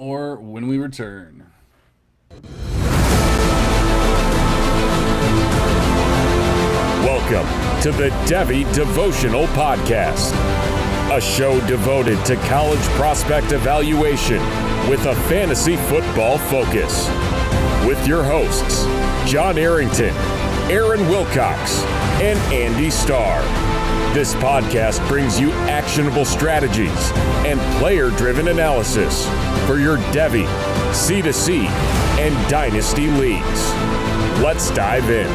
Or when we return. Welcome to the Devy Devotional Podcast, a show devoted to college prospect evaluation with a fantasy football focus. With your hosts, John Arrington, Aaron Wilcox, and Andy Starr. This podcast brings you actionable strategies and player-driven analysis for your Devy, C2C, and Dynasty leagues. Let's dive in.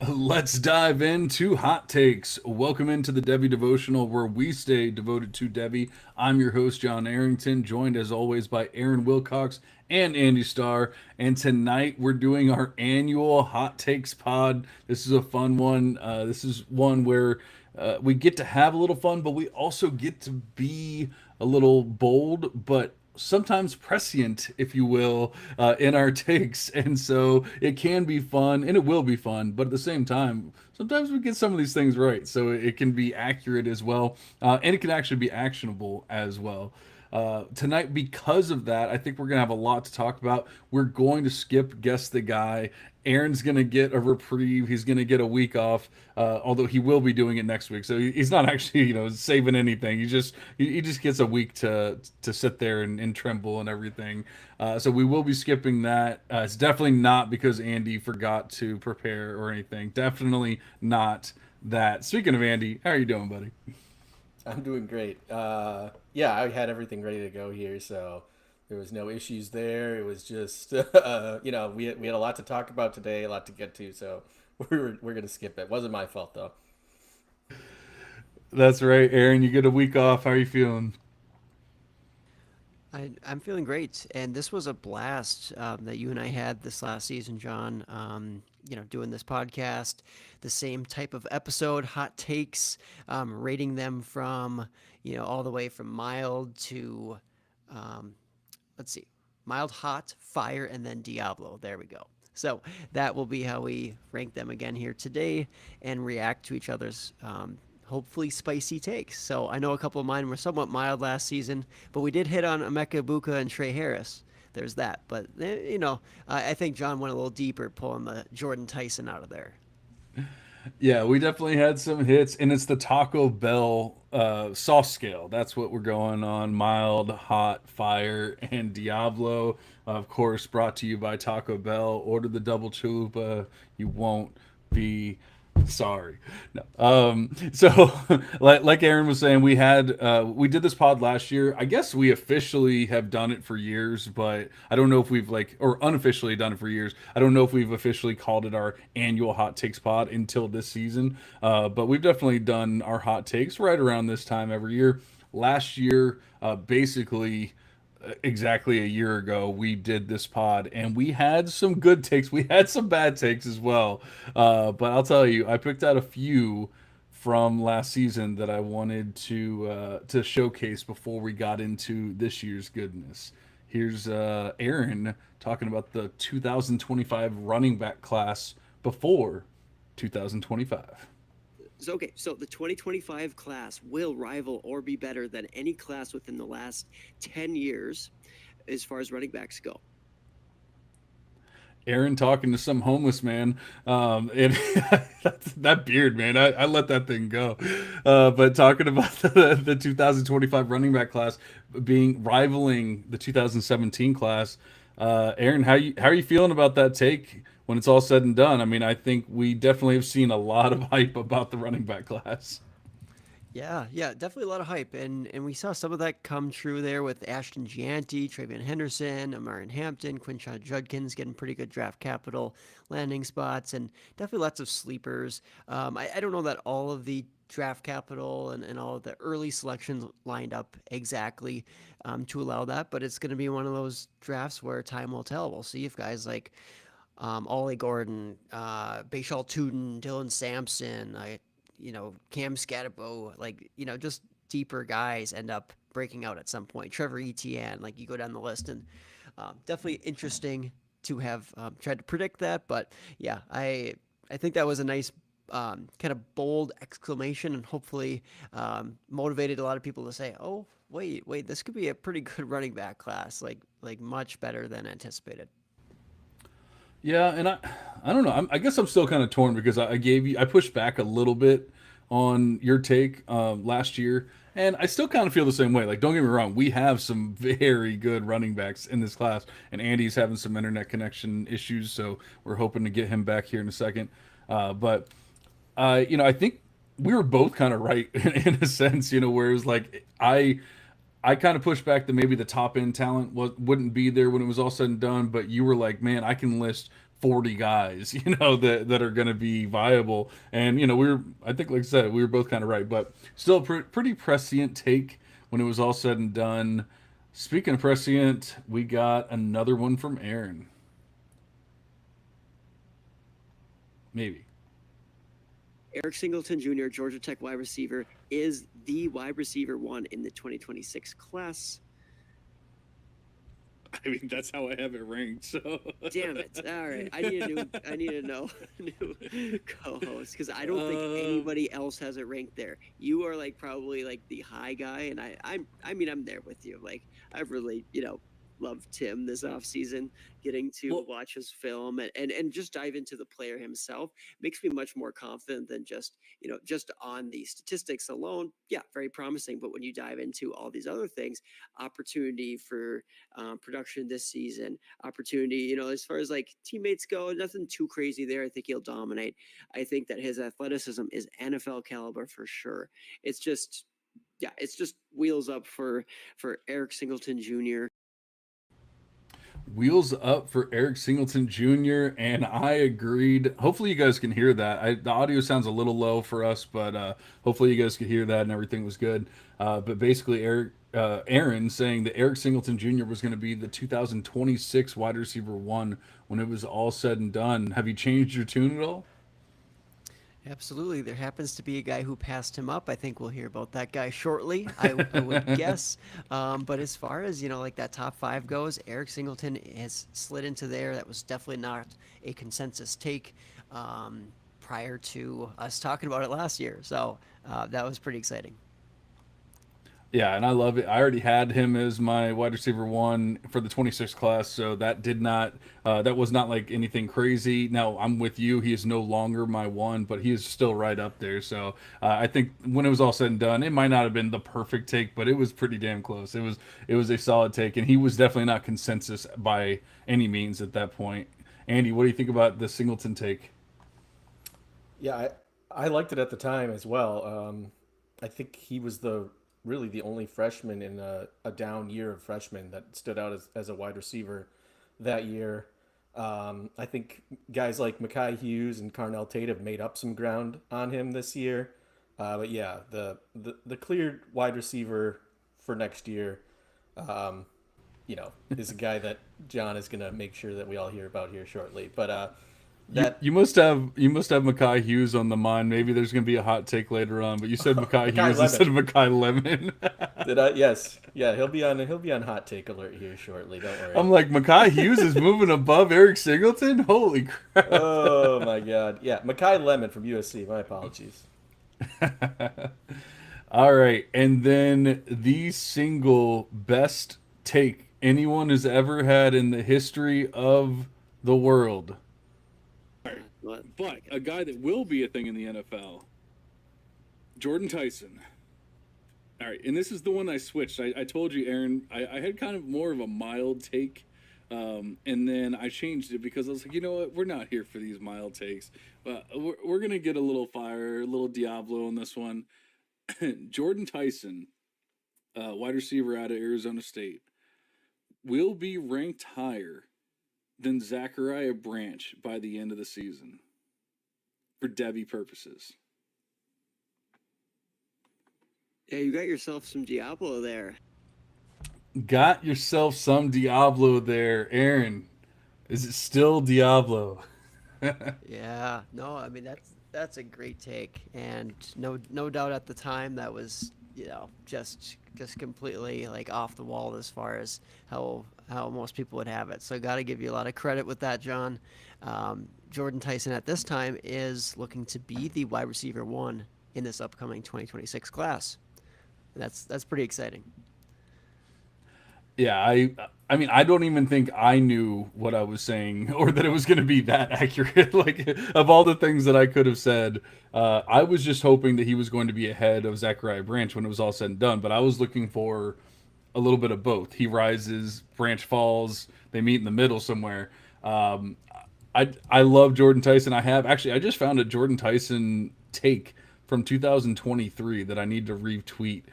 Let's dive into hot takes. Welcome into the Devy Devotional, where we stay devoted to Devy. I'm your host, John Arrington, joined as always by Aaron Wilcox and Andy Starr. And tonight we're doing our annual hot takes pod. This is a fun one. This is one where we get to have a little fun, but we also get to be a little bold, but sometimes prescient, if you will, in our takes. And so it can be fun, and it will be fun, but at the same time, sometimes we get some of these things right. So it can be accurate as well, and it can actually be actionable as well. Tonight, because of that, I think we're going to have a lot to talk about. We're going to skip Guess the Guy. Aaron's going to get a reprieve. He's going to get a week off, although he will be doing it next week. So he's not actually, saving anything. He just gets a week to sit there and tremble and everything. So we will be skipping that. It's definitely not because Andy forgot to prepare or anything. Definitely not that. Speaking of Andy, how are you doing, buddy? I'm doing great. Yeah, I had everything ready to go here, so there was no issues there. It was just, we had a lot to talk about today, a lot to get to, so we're gonna skip it. Wasn't my fault though. That's right, Aaron. You get a week off. How are you feeling? I'm feeling great, and this was a blast that you and I had this last season, John. Doing this podcast, the same type of episode, hot takes, rating them from all the way from mild to um, let's see, mild, hot, fire, and then Diablo. There we go. So that will be how we rank them again here today and react to each other's hopefully spicy takes. So I know a couple of mine were somewhat mild last season, but we did hit on Emeka Buka and Trey Harris. There's that. But, I think John went a little deeper pulling the Jordan Tyson out of there. Yeah, we definitely had some hits, and it's the Taco Bell soft scale. That's what we're going on: mild, hot, fire, and Diablo. Of course, brought to you by Taco Bell. Order the double chalupa. You won't be sorry. No. So like Aaron was saying, we did this pod last year. I guess we officially have done it for years, but I don't know if we've or unofficially done it for years. I don't know if we've officially called it our annual hot takes pod until this season. But we've definitely done our hot takes right around this time every year. Last year, basically exactly a year ago, we did this pod, and we had some good takes. We had some bad takes as well. But I'll tell you, I picked out a few from last season that I wanted to showcase before we got into this year's goodness. Here's Aaron talking about the 2025 running back class before 2025. So the 2025 class will rival or be better than any class within the last 10 years as far as running backs go. Aaron talking to some homeless man, and that beard, man, I let that thing go. But talking about the 2025 running back class being rivaling the 2017 class, Aaron, how are you feeling about that take when it's all said and done? I mean, I think we definitely have seen a lot of hype about the running back class. Yeah, definitely a lot of hype, and we saw some of that come true there with Ashton Gianti, Travion Henderson, Amarin Hampton, Quinshon Judkins getting pretty good draft capital landing spots, and definitely lots of sleepers. I don't know that all of the draft capital and all of the early selections lined up exactly to allow that, but it's going to be one of those drafts where time will tell. We'll see if guys like Ollie Gordon, Bashal Tootin, Dylan Sampson, Cam Scatterbo, just deeper guys end up breaking out at some point. Trevor Etienne, you go down the list, and definitely interesting to have tried to predict that. But yeah, I think that was a nice kind of bold exclamation, and hopefully motivated a lot of people to say, "Oh, wait, this could be a pretty good running back class, like much better than anticipated." Yeah, and I don't know. I guess I'm still kind of torn because I pushed back a little bit on your take last year, and I still kind of feel the same way. Like, don't get me wrong, we have some very good running backs in this class, and Andy's having some internet connection issues, so we're hoping to get him back here in a second. But I think we were both kind of right in a sense, whereas like I kind of pushed back that maybe the top end talent wouldn't be there when it was all said and done, but you were like, man, I can list 40 guys, that are going to be viable. And, I think, like I said, we were both kind of right, but still a pretty prescient take when it was all said and done. Speaking of prescient, we got another one from Aaron. Maybe. Eric Singleton Jr., Georgia Tech wide receiver, is the wide receiver one in the 2026 class. I mean, that's how I have it ranked. So damn it! All right, I need a new co-host because I don't think anybody else has it ranked there. You are like probably like the high guy, and I mean I'm there with you. Like I've really loved Tim this offseason, getting to watch his film and just dive into the player himself makes me much more confident than just on the statistics alone. Yeah, very promising. But when you dive into all these other things, opportunity for production this season, opportunity, as far as like teammates go, nothing too crazy there. I think he'll dominate. I think that his athleticism is NFL caliber for sure. It's just wheels up for Eric Singleton Jr. Wheels up for Eric Singleton Jr. And I agreed. Hopefully, you guys can hear that. The audio sounds a little low for us, but hopefully, you guys could hear that and everything was good. But basically, Aaron saying that Eric Singleton Jr. was going to be the 2026 wide receiver one when it was all said and done. Have you changed your tune at all? Absolutely. There happens to be a guy who passed him up. I think we'll hear about that guy shortly, I would guess. But as far as, like that top five goes, Eric Singleton has slid into there. That was definitely not a consensus take prior to us talking about it last year. So that was pretty exciting. Yeah, and I love it. I already had him as my wide receiver one for the 26th class, so that was not like anything crazy. Now I'm with you. He is no longer my one, but he is still right up there. So I think when it was all said and done, it might not have been the perfect take, but it was pretty damn close. It was a solid take, and he was definitely not consensus by any means at that point. Andy, what do you think about the Singleton take? Yeah, I liked it at the time as well. I think he was really the only freshman in a down year of freshmen that stood out as a wide receiver that year. I think guys like Mekhi Hughes and Carnell Tate have made up some ground on him this year. But yeah, the clear wide receiver for next year, is a guy that John is going to make sure that we all hear about here shortly. But you must have Mekhi Hughes on the mind. Maybe there's going to be a hot take later on, but you said Mekhi Hughes instead of Mekhi Lemon. Did I? Yes. Yeah, he'll be on hot take alert here shortly. Don't worry. I'm like, Mekhi Hughes is moving above Eric Singleton. Holy crap! Oh my God. Yeah, Mekhi Lemon from USC. My apologies. All right, and then the single best take anyone has ever had in the history of the world. But a guy that will be a thing in the NFL, Jordan Tyson. All right, and this is the one I switched. I told you, Aaron, I had kind of more of a mild take, and then I changed it because I was like, you know what, we're not here for these mild takes. We're going to get a little fire, a little Diablo on this one. Jordan Tyson, wide receiver out of Arizona State, will be ranked higher than Zachariah Branch by the end of the season for Devy purposes. Yeah, you got yourself some Diablo there. Got yourself some Diablo there, Aaron. Is it still Diablo? Yeah, no, I mean that's a great take, and no doubt at the time that was just completely like off the wall as far as how most people would have it. So got to give you a lot of credit with that, John. Jordan Tyson at this time is looking to be the wide receiver one in this upcoming 2026 class. That's pretty exciting. Yeah, I mean, I don't even think I knew what I was saying or that it was going to be that accurate. Like, of all the things that I could have said, I was just hoping that he was going to be ahead of Zachariah Branch when it was all said and done. But I was looking for a little bit of both. He rises, Branch falls, they meet in the middle somewhere. I love Jordan Tyson. I just found a Jordan Tyson take from 2023 that I need to retweet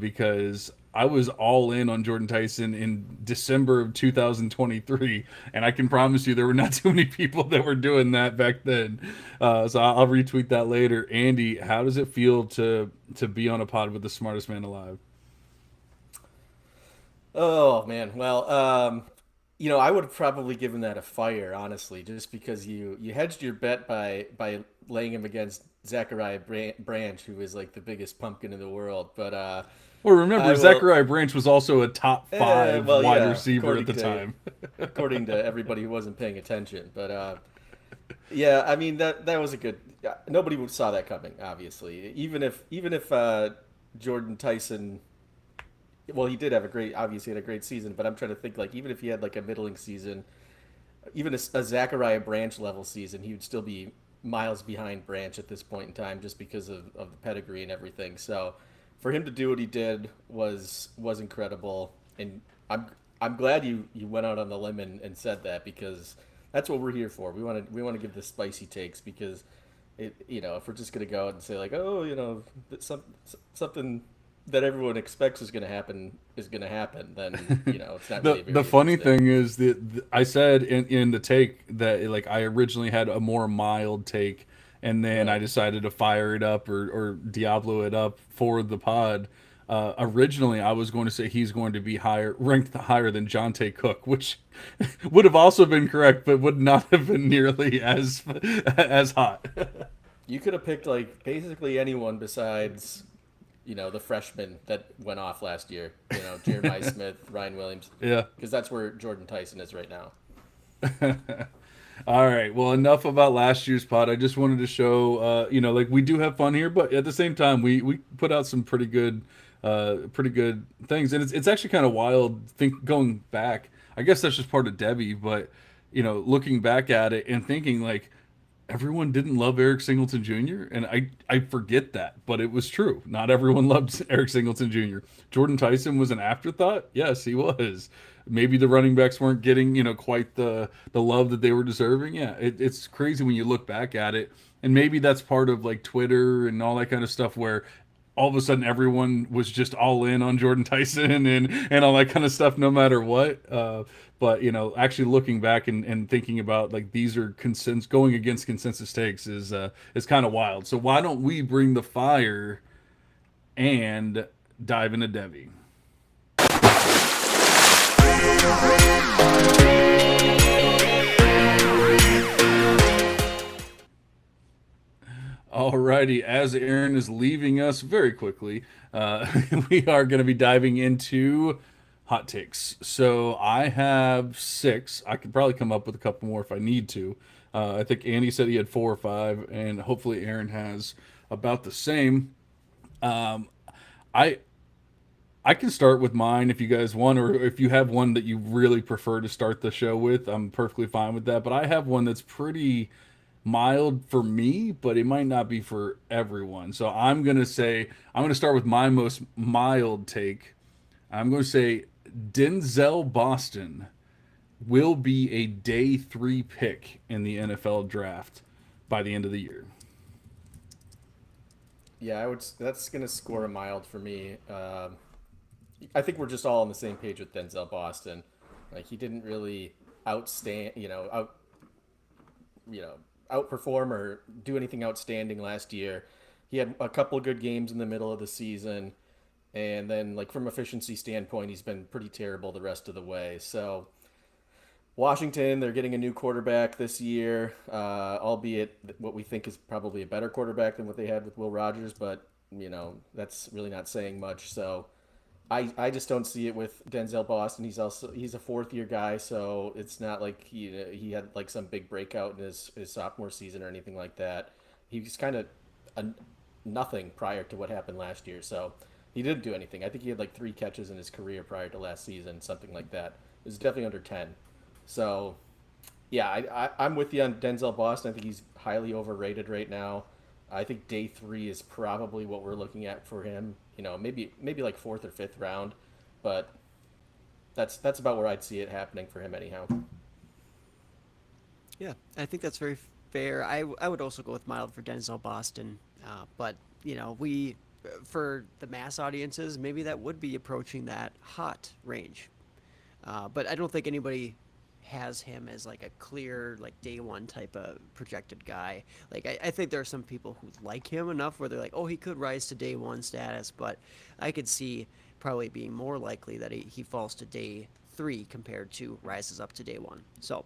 because I was all in on Jordan Tyson in December of 2023, and I can promise you there were not too many people that were doing that back then. So I'll retweet that later. Andy, how does it feel to be on a pod with the smartest man alive? Oh man, well, I would have probably given that a fire, honestly, just because you hedged your bet by laying him against Zachariah Branch, who is like the biggest pumpkin in the world. But Well, remember, I will. Zachariah Branch was also a top five Well, wide yeah, receiver at the time. according to everybody who wasn't paying attention. But yeah, I mean that was a good. Nobody saw that coming, obviously. Even if Jordan Tyson, well, he did have obviously had a great season. But I'm trying to think, like, even if he had like a middling season, even a Zachariah Branch level season, he would still be miles behind Branch at this point in time, just because of the pedigree and everything. So for him to do what he did was incredible, and I'm glad you went out on the limb and said that, because that's what we're here for. We want to give the spicy takes, because if we're just gonna go and say like, oh, something that everyone expects is gonna happen, then it's not really the a very the good funny thing. thing is that I said in the take that like I originally had a more mild take, and then I Right. decided to fire it up or Diablo it up for the pod. Originally, I was going to say he's going to be ranked higher than Jonte Cook, which would have also been correct, but would not have been nearly as hot. You could have picked like basically anyone besides, the freshmen that went off last year. Jeremiah Smith, Ryan Williams, Yeah. because that's where Jordan Tyson is right now. All right. Well, enough about last year's pod. I just wanted to show, like we do have fun here, but at the same time, we put out some pretty good things, and it's actually kind of wild. Think going back, I guess that's just part of Debbie, but looking back at it and thinking like everyone didn't love Eric Singleton Jr. and I forget that, but it was true. Not everyone loved Eric Singleton Jr. Jordan Tyson was an afterthought. Yes, he was. Maybe the running backs weren't getting quite the love that they were deserving. Yeah, it's crazy when you look back at it, and maybe that's part of like Twitter and all that kind of stuff where all of a sudden everyone was just all in on Jordan Tyson and all that kind of stuff, no matter what. But actually looking back and thinking about like these are going against consensus takes is kind of wild. So why don't we bring the fire and dive into Devi? Alrighty, as Aaron is leaving us very quickly, we are going to be diving into hot takes. So I have six. I could probably come up with a couple more if I need to. I think Andy said he had four or five, and hopefully Aaron has about the same. Um, I I can start with mine if you guys want, or if you have one that you really prefer to start the show with. I'm perfectly fine with that. But I have one that's pretty mild for me, but it might not be for everyone. So I'm gonna start with my most mild take. I'm going to say Denzel Boston will be a day three pick in the NFL draft by the end of the year. Yeah, I would. That's gonna score a mild for me. I think we're just all on the same page with Denzel Boston. Like, he didn't really outstand, you know, outperform or do anything outstanding last year. He had a couple of good games in the middle of the season, and then like from efficiency standpoint, he's been pretty terrible the rest of the way. So Washington, they're getting a new quarterback this year, albeit what we think is probably a better quarterback than what they had with Will Rogers, but that's really not saying much. So I just don't see it with Denzel Boston. He's a fourth year guy, so it's not like he had like some big breakout in his sophomore season or anything like that. He was kind of a nothing prior to what happened last year, so he didn't do anything. I think he had like 3 catches in his career prior to last season, something like that. It was definitely under 10. So yeah, I'm with you on Denzel Boston. I think he's highly overrated right now. I think day 3 is probably what we're looking at for him. Maybe like fourth or fifth round, but that's about where I'd see it happening for him anyhow. Yeah, I think that's very fair. I would also go with mild for Denzel Boston, but we for the mass audiences maybe that would be approaching that hot range. But I don't think anybody has him as like a clear like day one type of projected guy. Like I think there are some people who like him enough where they're like, oh, he could rise to day one status, but I could see probably being more likely that he falls to day three compared to rises up to day one. So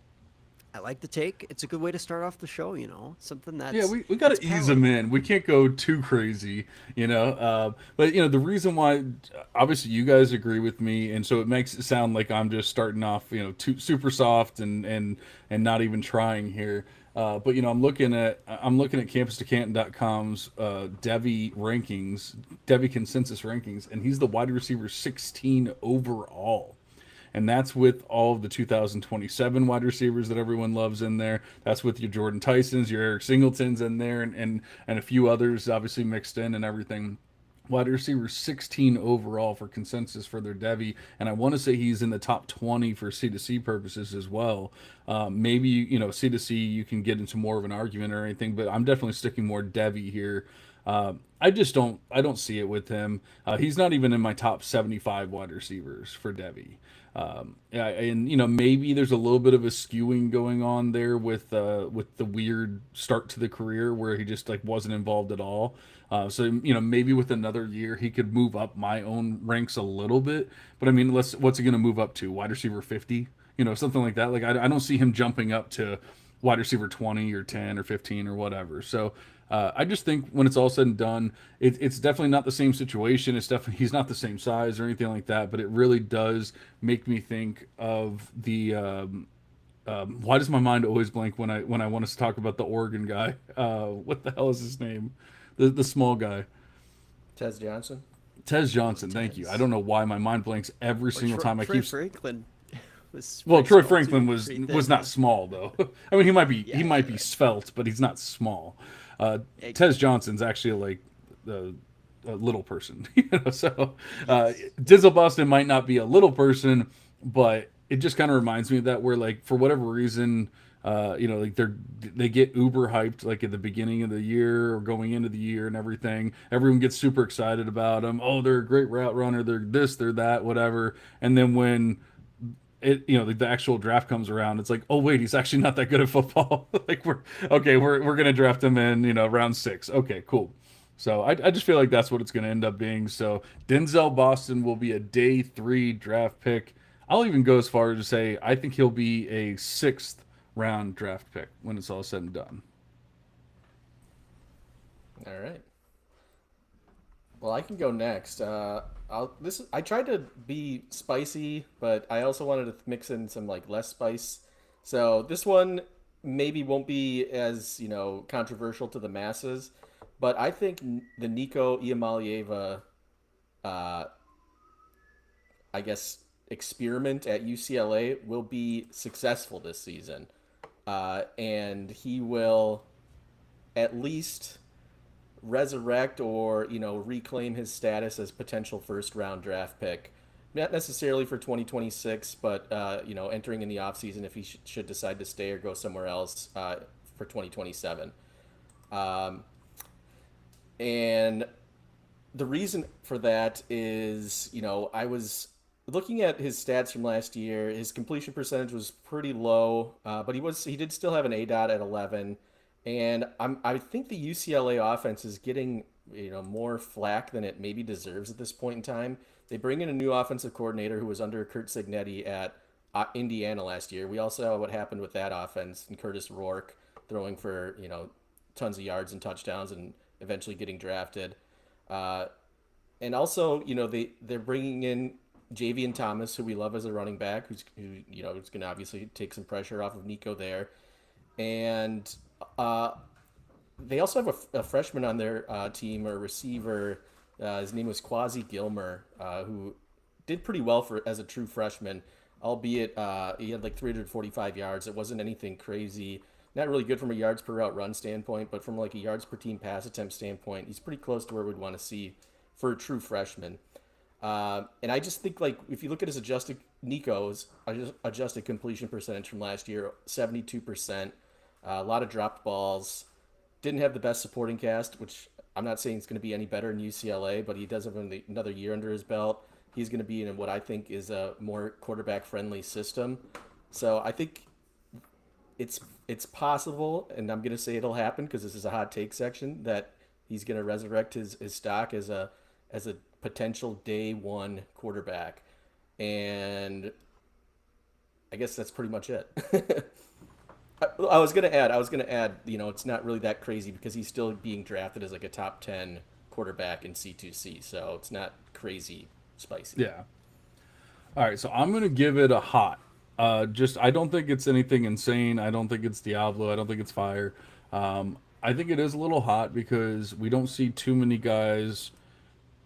I like the take. It's a good way to start off the show, something Yeah, that's we got that's to ease them palatable. in. We can't go too crazy, you know. But the reason why, obviously, you guys agree with me, and so it makes it sound like I'm just starting off, super soft and not even trying here. But I'm looking at CampusToCanton.com's Devy rankings, Devy consensus rankings, and he's the wide receiver 16 overall. And that's with all of the 2027 wide receivers that everyone loves in there. That's with your Jordan Tysons, your Eric Singletons in there, and a few others obviously mixed in and everything. Wide receiver 16 overall for consensus for their Devy, and I want to say he's in the top 20 for C2C purposes as well. Maybe C2C you can get into more of an argument or anything, but I'm definitely sticking more Devy here. I don't see it with him. He's not even in my top 75 wide receivers for Devy. Yeah, and maybe there's a little bit of a skewing going on there with the weird start to the career where he just like wasn't involved at all. So maybe with another year he could move up my own ranks a little bit. But I mean, what's he going to move up to? Wide receiver 50? Something like that. Like I don't see him jumping up to wide receiver 20 or 10 or 15 or whatever. So I just think when it's all said and done, it's definitely not the same situation. It's definitely he's not the same size or anything like that. But it really does make me think of the. Why does my mind always blank when I want us to talk about the Oregon guy? What the hell is his name? The small guy. Tez Johnson. Tez Johnson. Thank you. I Tez don't know why my mind blanks every or single time. I Troy keep. Franklin was Well, pretty Troy small Franklin too, was pretty was thin. not small though. I mean, he Yeah, might yeah, be right. svelte, but he's not small. Tez Exactly. Johnson's actually like a little person, So Yes. Dizzle Boston might not be a little person, but it just kind of reminds me of that where like for whatever reason. Like they get uber hyped like at the beginning of the year or going into the year and everything. Everyone gets super excited about them. Oh, they're a great route runner. They're this, they're that, whatever. And then when the actual draft comes around, it's like, oh wait, he's actually not that good at football. Like we're gonna draft him in round 6. Okay, cool. So I just feel like that's what it's gonna end up being. So Denzel Boston will be a day 3 draft pick. I'll even go as far as to say I think he'll be a 6th round draft pick when it's all said and done. All right. Well, I can go next. I tried to be spicy, but I also wanted to mix in some like less spice. So this one maybe won't be as controversial to the masses, but I think the Nico Iamalieva, uh, I guess, experiment at UCLA will be successful this season, and he will at least resurrect or reclaim his status as potential first round draft pick, not necessarily for 2026, but entering in the offseason if he should decide to stay or go somewhere else for 2027. And the reason for that is, I was looking at his stats from last year. His completion percentage was pretty low, but he did still have an A dot at 11, and I think the UCLA offense is getting more flack than it maybe deserves at this point in time. They bring in a new offensive coordinator who was under Kurt Signetti at Indiana last year. We all saw what happened with that offense and Curtis Rourke throwing for tons of yards and touchdowns and eventually getting drafted. Uh, And also, they're bringing in Javian Thomas, who we love as a running back, who's going to obviously take some pressure off of Nico there. And uh, they also have a freshman on their team, or receiver. His name was Quasi Gilmer, who did pretty well for as a true freshman, albeit he had like 345 yards. It wasn't anything crazy. Not really good from a yards per route run standpoint, but from like a yards per team pass attempt standpoint, he's pretty close to where we'd want to see for a true freshman. And I just think, like, if you look at his adjusted completion percentage from last year, 72%, a lot of dropped balls. Didn't have the best supporting cast, which I'm not saying it's going to be any better in UCLA, but he does have another year under his belt. He's going to be in what I think is a more quarterback friendly system. So I think it's possible, and I'm going to say it'll happen because this is a hot take section, that he's going to resurrect his stock as a potential day one quarterback. And I guess that's pretty much it. I was gonna add, it's not really that crazy because he's still being drafted as like a top 10 quarterback in C2C, so it's not crazy spicy. Yeah. All right, so I'm gonna give it a hot. I don't think it's anything insane. I don't think it's Diablo. I don't think it's fire. I think it is a little hot because we don't see too many guys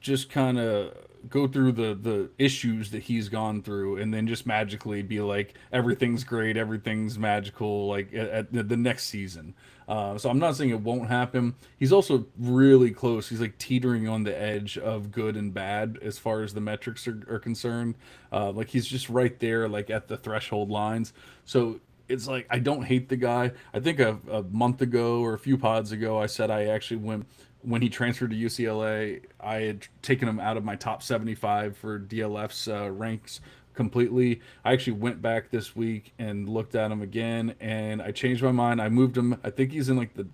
just kind of go through the issues that he's gone through and then just magically be like everything's great, everything's magical, like at the next season. So I'm not saying it won't happen. He's also really close. He's like teetering on the edge of good and bad as far as the metrics are concerned. Like he's just right there, like at the threshold lines. So it's like I don't hate the guy. I think a month ago or a few pods ago, I said I actually went when he transferred to UCLA. I had taken him out of my top 75 for DLF's ranks completely. I actually went back this week and looked at him again, and I changed my mind. I moved him. I think he's in like the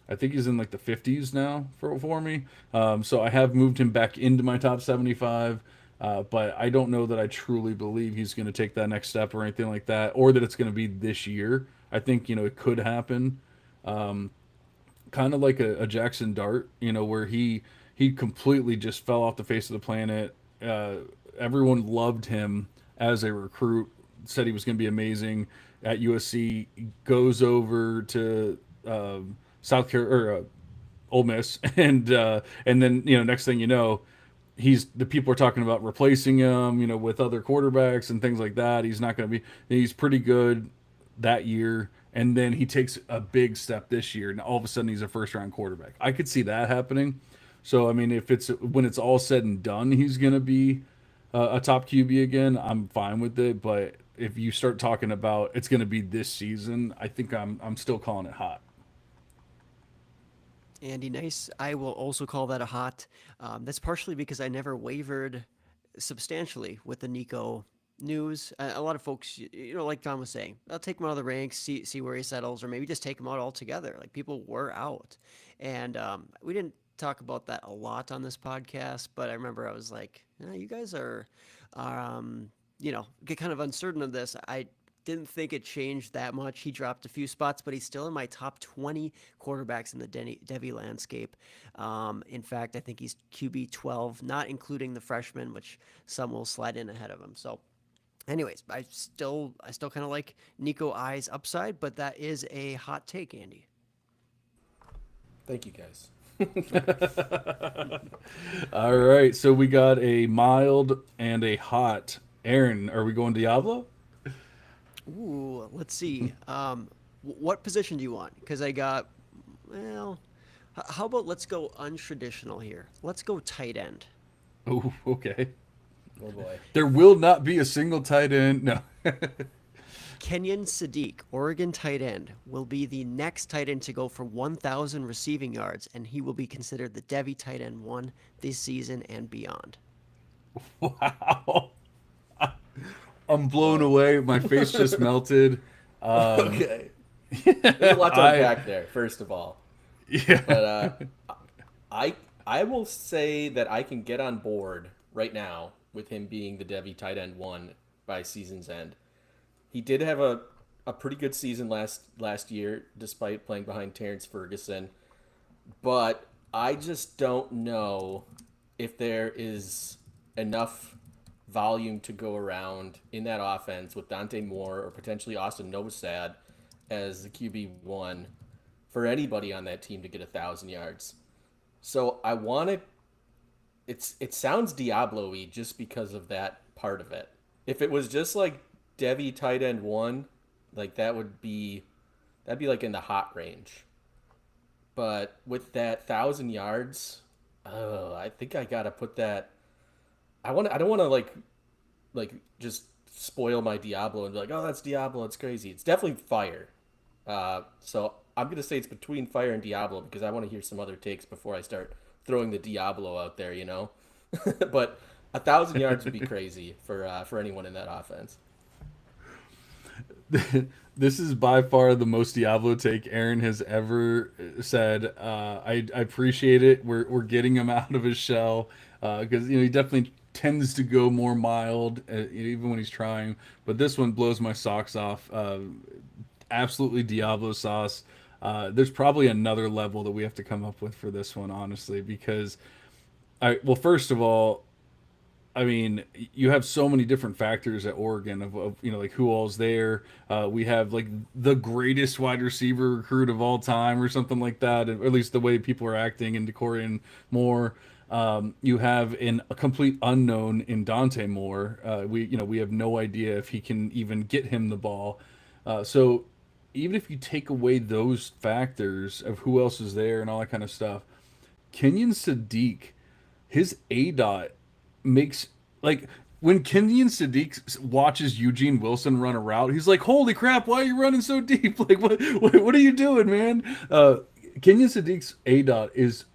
50s now for me. So I have moved him back into my top 75. But I don't know that I truly believe he's going to take that next step or anything like that, or that it's going to be this year. I think, it could happen. Kind of like a Jackson Dart, where he completely just fell off the face of the planet. Everyone loved him as a recruit, said he was going to be amazing at USC. Goes over to South Carolina or Ole Miss, and then next thing you know, the people are talking about replacing him, with other quarterbacks and things like that. He's not going to be. He's pretty good that year, and then he takes a big step this year, and all of a sudden he's a first round quarterback. I could see that happening. So I mean, if it's when it's all said and done, he's going to be a top QB again, I'm fine with it. But if you start talking about it's going to be this season, I think I'm still calling it hot. Andy, nice. I will also call that a hot. That's partially because I never wavered substantially with the Nico news. A lot of folks, like John was saying, I'll take him out of the ranks, see where he settles, or maybe just take him out altogether. Like people were out, and we didn't talk about that a lot on this podcast. But I remember I was like, you guys are, get kind of uncertain of this. I didn't think it changed that much. He dropped a few spots, but he's still in my top 20 quarterbacks in the Devy landscape. In fact, I think he's QB 12, not including the freshman, which some will slide in ahead of him. So anyways, I still kind of like Nico I's upside, but that is a hot take, Andy. Thank you, guys. All right, so we got a mild and a hot. Aaron, are we going Diablo? Ooh, let's see. What position do you want? Because I got, how about let's go untraditional here. Let's go tight end. Oh, okay. Oh boy. There will not be a single tight end. No. Kenyon Sadiq, Oregon tight end, will be the next tight end to go for 1,000 receiving yards, and he will be considered the Devy tight end 1 this season and beyond. Wow. I'm blown away. My face just melted. Okay. There's a lot to unpack there, first of all. Yeah. But I will say that I can get on board right now with him being the Devy tight end 1 by season's end. He did have a pretty good season last year, despite playing behind Terrence Ferguson. But I just don't know if there is enough volume to go around in that offense with Dante Moore or potentially Austin Novosad as the QB1 for anybody on that team to get 1,000 yards. So I want to. It sounds Diablo-y just because of that part of it. If it was just like Devy tight end one, like that'd be like in the hot range. But with that 1,000 yards, oh, I think I gotta put that. I don't want to like just spoil my Diablo and be like, oh, that's Diablo, it's crazy. It's definitely fire. So I'm gonna say it's between fire and Diablo because I want to hear some other takes before I start throwing the Diablo out there, you know. But 1,000 yards would be crazy for anyone in that offense. This is by far the most Diablo take Aaron has ever said. I appreciate it. We're getting him out of his shell because he definitely tends to go more mild even when he's trying. But this one blows my socks off. Absolutely Diablo sauce. There's probably another level that we have to come up with for this one, honestly, because first of all, I mean, you have so many different factors at Oregon of like who all's there. We have like the greatest wide receiver recruit of all time, or something like that, or at least the way people are acting in Decorian Moore. You have a complete unknown in Dante Moore. We have no idea if he can even get him the ball. So even if you take away those factors of who else is there and all that kind of stuff, Kenyon Sadiq, his A dot makes like when Kenyon Sadiq watches Eugene Wilson run a route, he's like, "Holy crap! Why are you running so deep? Like, what are you doing, man?" Kenyon Sadiq's A dot is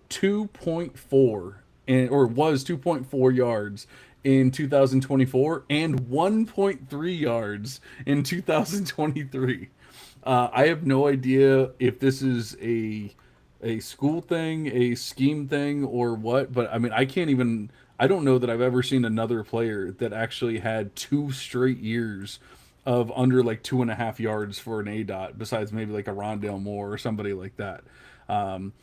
2.4 and or was 2.4 yards in 2024 and 1.3 yards in 2023. I have no idea if this is a school thing, a scheme thing, or what. But I mean, I can't even. I don't know that I've ever seen another player that actually had 2 straight years of under like 2.5 yards for an A dot, besides maybe like a Rondale Moore or somebody like that. And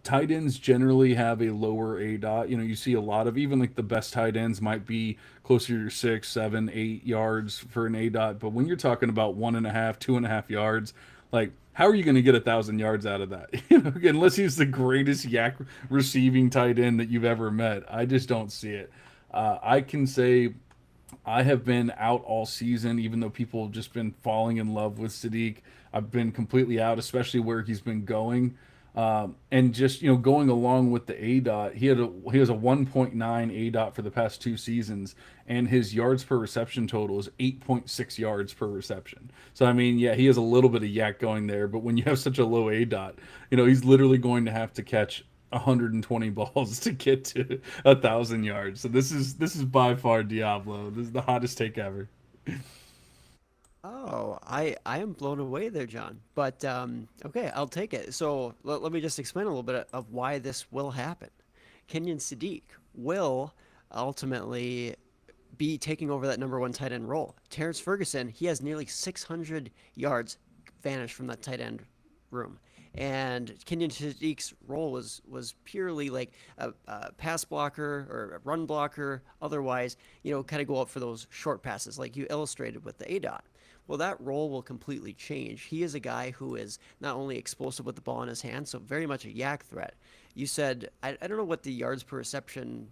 tight ends generally have a lower A dot. You see a lot of even like the best tight ends might be closer to 6, 7, 8 yards for an A dot. But when you're talking about 1.5, 2.5 yards, like how are you going to get 1,000 yards out of that? Unless he's the greatest yak receiving tight end that you've ever met. I just don't see it. I can say I have been out all season, even though people have just been falling in love with Sadiq. I've been completely out, especially where he's been going. And just going along with the A dot, he has a 1.9 A dot for the past 2 seasons, and his yards per reception total is 8.6 yards per reception. So I mean, yeah, he has a little bit of yak going there, but when you have such a low A dot, he's literally going to have to catch 120 balls to get to 1,000 yards. So this is by far Diablo. This is the hottest take ever. Oh, I am blown away there, John. But okay, I'll take it. So let me just explain a little bit of why this will happen. Kenyon Sadiq will ultimately be taking over that number one tight end role. Terrence Ferguson, he has nearly 600 yards vanished from that tight end room. And Kenyon Sadiq's role was purely like a pass blocker or a run blocker. Otherwise, kind of go out for those short passes, like you illustrated with the A dot. Well, that role will completely change. He is a guy who is not only explosive with the ball in his hand, so very much a yak threat. You said, I don't know what the yards per reception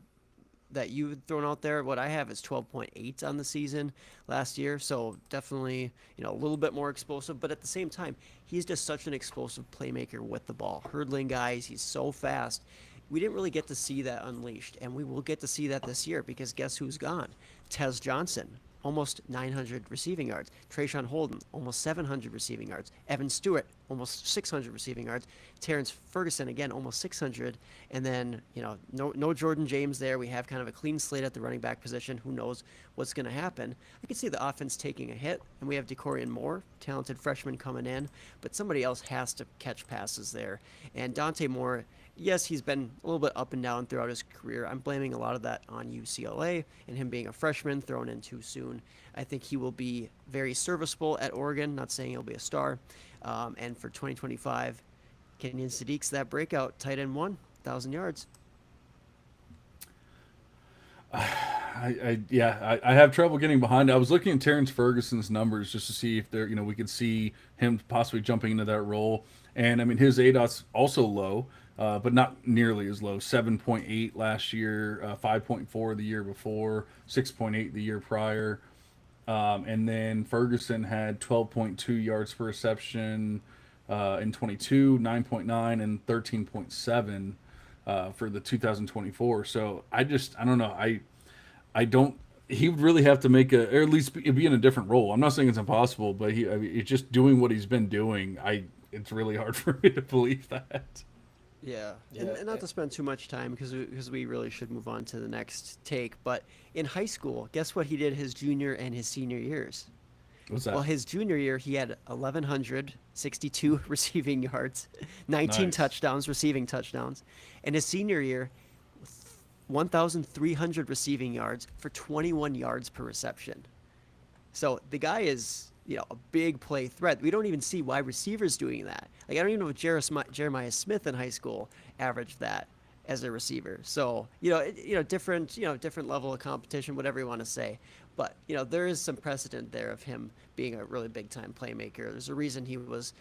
that you've thrown out there. What I have is 12.8 on the season last year, so definitely a little bit more explosive. But at the same time, he's just such an explosive playmaker with the ball, hurdling guys. He's so fast. We didn't really get to see that unleashed, and we will get to see that this year because guess who's gone? Tez Johnson, almost 900 receiving yards. Trayshawn Holden, almost 700 receiving yards. Evan Stewart, almost 600 receiving yards. Terrence Ferguson, again, almost 600. And then, no Jordan James there. We have kind of a clean slate at the running back position. Who knows what's going to happen? I can see the offense taking a hit, and we have Decorian Moore, talented freshman coming in, but somebody else has to catch passes there. And Dante Moore, yes, he's been a little bit up and down throughout his career. I'm blaming a lot of that on UCLA and him being a freshman thrown in too soon. I think he will be very serviceable at Oregon, not saying he'll be a star. And for 2025, Kenyon Sadiq's that breakout, tight end 1,000 yards. I have trouble getting behind. I was looking at Terrence Ferguson's numbers just to see if there, we could see him possibly jumping into that role. And I mean, his ADOT's also low, but not nearly as low. 7.8 last year, 5.4 the year before, 6.8 the year prior. And then Ferguson had 12.2 yards per reception in 22, 9.9, and 13.7 for the 2024. So I don't know. I don't. He would really have to make or at least be in a different role. I'm not saying it's impossible, but I mean, it's just doing what he's been doing. It's really hard for me to believe that. Yeah, Yeah. and not to spend too much time because we really should move on to the next take. But in high school, guess what he did his junior and his senior years? What's that? Well, his junior year, he had 1,162 receiving yards, 19 Nice. touchdowns, receiving touchdowns. And his senior year, 1,300 receiving yards for 21 yards per reception. So the guy is, a big play threat. We don't even see wide receivers doing that. Like, I don't even know if Jeremiah Smith in high school averaged that as a receiver. So, different level of competition, whatever you want to say. But, there is some precedent there of him being a really big time playmaker. There's a reason he was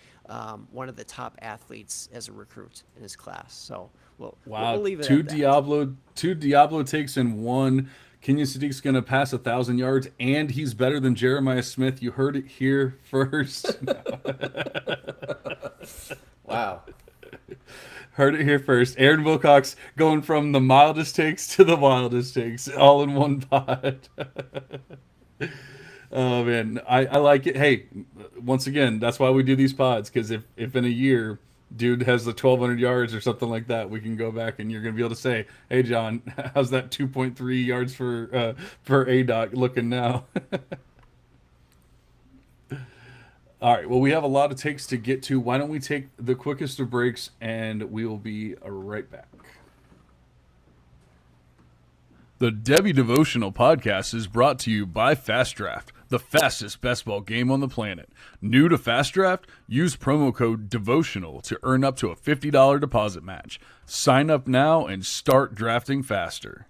one of the top athletes as a recruit in his class. So we'll leave it at that. Two Diablo takes in one. Kenyon Sadiq's going to pass 1,000 yards, and he's better than Jeremiah Smith. You heard it here first. Wow. Heard it here first. Aaron Wilcox going from the mildest takes to the wildest takes, all in one pot. Oh man, I like it. Hey, once again, that's why we do these pods, because if in a year dude has the 1,200 yards or something like that, we can go back and you're gonna be able to say, "Hey John, how's that 2.3 yards per ADOT looking now?" All right. Well, we have a lot of takes to get to. Why don't we take the quickest of breaks, and we will be right back. The Devy Devotional Podcast is brought to you by Fast Draft, the fastest best ball game on the planet. New to Fast Draft? Use promo code DEVOTIONAL to earn up to a $50 deposit match. Sign up now and start drafting faster.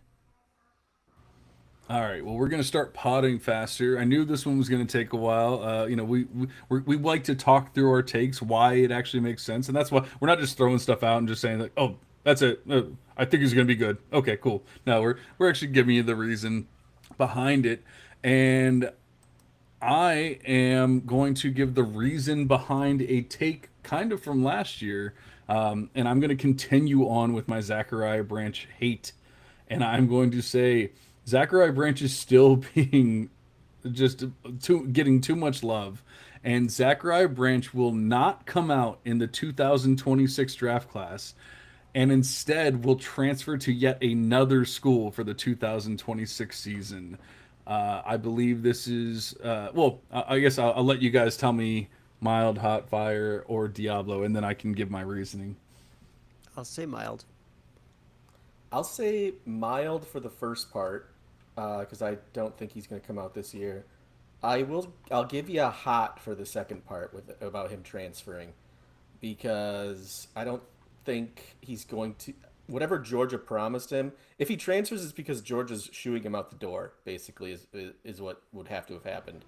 All right, well, we're going to start potting faster. I knew this one was going to take a while. We like to talk through our takes, why it actually makes sense, and that's why we're not just throwing stuff out and just saying like, "Oh, that's it. I think it's going to be good." Okay, cool. No, we're actually giving you the reason behind it, and I am going to give the reason behind a take kind of from last year, and I'm going to continue on with my Zachariah Branch hate, and I'm going to say Zachariah Branch is still being getting too much love, and Zachariah Branch will not come out in the 2026 draft class, and instead will transfer to yet another school for the 2026 season. I believe this is I guess I'll let you guys tell me mild, hot, fire, or Diablo, and then I can give my reasoning. I'll say mild. I'll say mild for the first part, because I don't think he's going to come out this year. I'll give you a hot for the second part about him transferring, because I don't think he's going to. Whatever Georgia promised him, if he transfers, it's because Georgia's shooing him out the door. Basically, is what would have to have happened.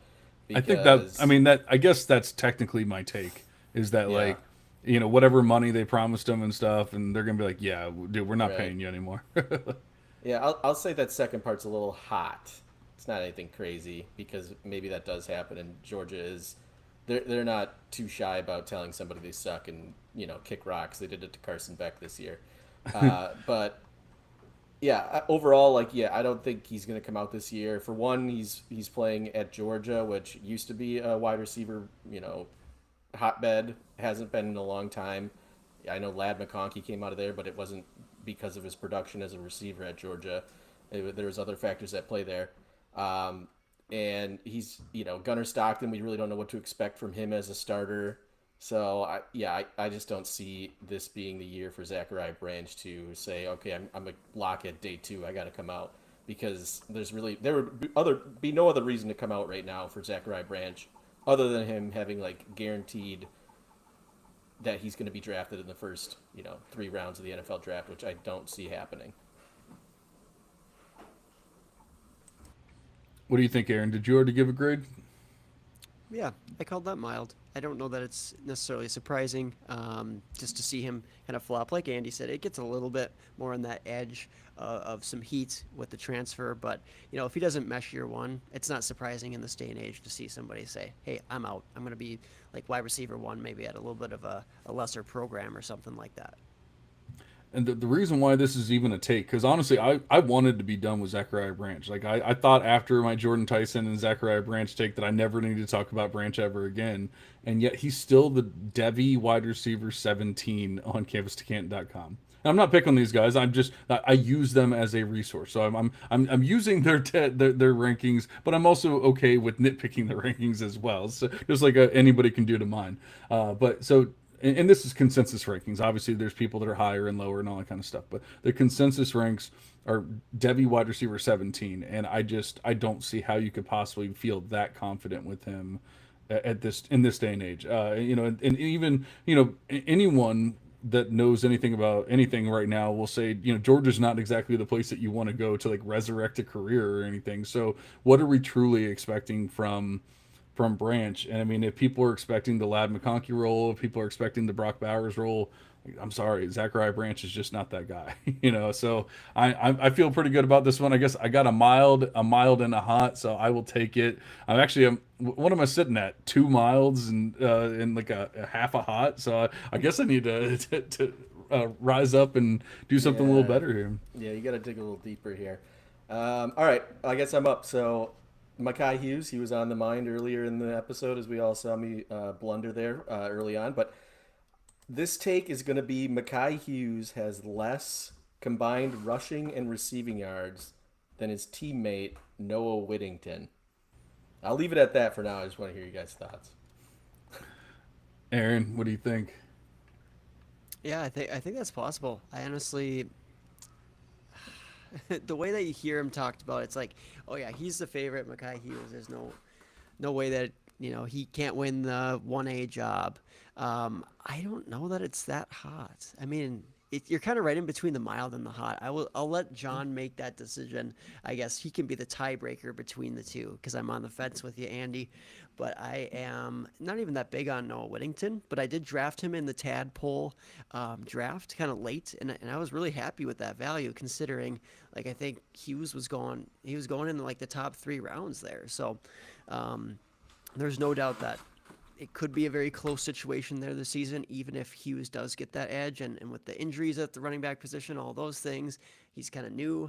I guess that's technically my take. Is that Yeah. whatever money they promised him and stuff, and they're gonna be like, "Yeah, dude, we're not Right. paying you anymore." Yeah, I'll say that second part's a little hot. It's not anything crazy, because maybe that does happen, and Georgia is they're not too shy about telling somebody they suck and kick rocks. They did it to Carson Beck this year, but yeah, overall, I don't think he's going to come out this year. For one, he's playing at Georgia, which used to be a wide receiver hotbed. Hasn't been in a long time. I know Lad McConkey came out of there, but it wasn't because of his production as a receiver at Georgia. There was other factors at play there. And he's, Gunnar Stockton, we really don't know what to expect from him as a starter. So, I just don't see this being the year for Zachariah Branch to say, okay, I'm a lock at day 2. I got to come out, because there would be no other reason to come out right now for Zachariah Branch other than him having guaranteed that he's going to be drafted in the first, 3 rounds of the NFL draft, which I don't see happening. What do you think, Aaron? Did you already give a grade? Yeah, I called that mild. I don't know that it's necessarily surprising, just to see him kind of flop. Like Andy said, it gets a little bit more on that edge of some heat with the transfer. But if he doesn't mesh year one, it's not surprising in this day and age to see somebody say, "Hey, I'm out. I'm going to be like wide receiver one, maybe at a little bit of a lesser program or something like that." And the reason why this is even a take, because honestly, I wanted to be done with Zachariah Branch. Like I thought after my Jordan Tyson and Zachariah Branch take that I never needed to talk about Branch ever again, and yet he's still the Devy wide receiver 17 on canvas2canton.com. And I'm not picking on these guys. I use them as a resource. So I'm using their rankings, but I'm also okay with nitpicking the rankings as well. So just like anybody can do to mine. But so and this is consensus rankings. Obviously, there's people that are higher and lower and all that kind of stuff. But the consensus ranks are Devy wide receiver 17, and I don't see how you could possibly feel that confident with him at this in this day and age. And even anyone that knows anything about anything right now will say, Georgia's not exactly the place that you want to go to like resurrect a career or anything. So what are we truly expecting from Branch? And I mean, if people are expecting the Lad McConkey role, if people are expecting the Brock Bowers role, I'm sorry, Zachariah Branch is just not that guy. So I feel pretty good about this one. I guess I got a mild and a hot, so I will take it. What am I sitting at? 2 milds and like a half a hot. So I guess I need to rise up and do something a little better here. Yeah, you got to dig a little deeper here. All right, I guess I'm up. So Mekhi Hughes, he was on the mind earlier in the episode, as we all saw me blunder there early on. But this take is going to be Mekhi Hughes has less combined rushing and receiving yards than his teammate Noah Whittington. I'll leave it at that for now. I just want to hear you guys' thoughts. Aaron, what do you think? Yeah, I think that's possible. I honestly, the way that you hear him talked about, it's like, oh yeah, he's the favorite, Mekhi Hughes. There's no way that he can't win the 1A job. I don't know that it's that hot. I mean, you're kind of right in between the mild and the hot. I'll let John make that decision. I guess he can be the tiebreaker between the two because I'm on the fence with you, Andy. But I am not even that big on Noah Whittington, but I did draft him in the Tadpole draft kind of late, and I was really happy with that value considering, like, I think Hughes was going in like the top 3 rounds there. So there's no doubt that it could be a very close situation there this season, even if Hughes does get that edge. And with the injuries at the running back position, all those things, he's kind of new.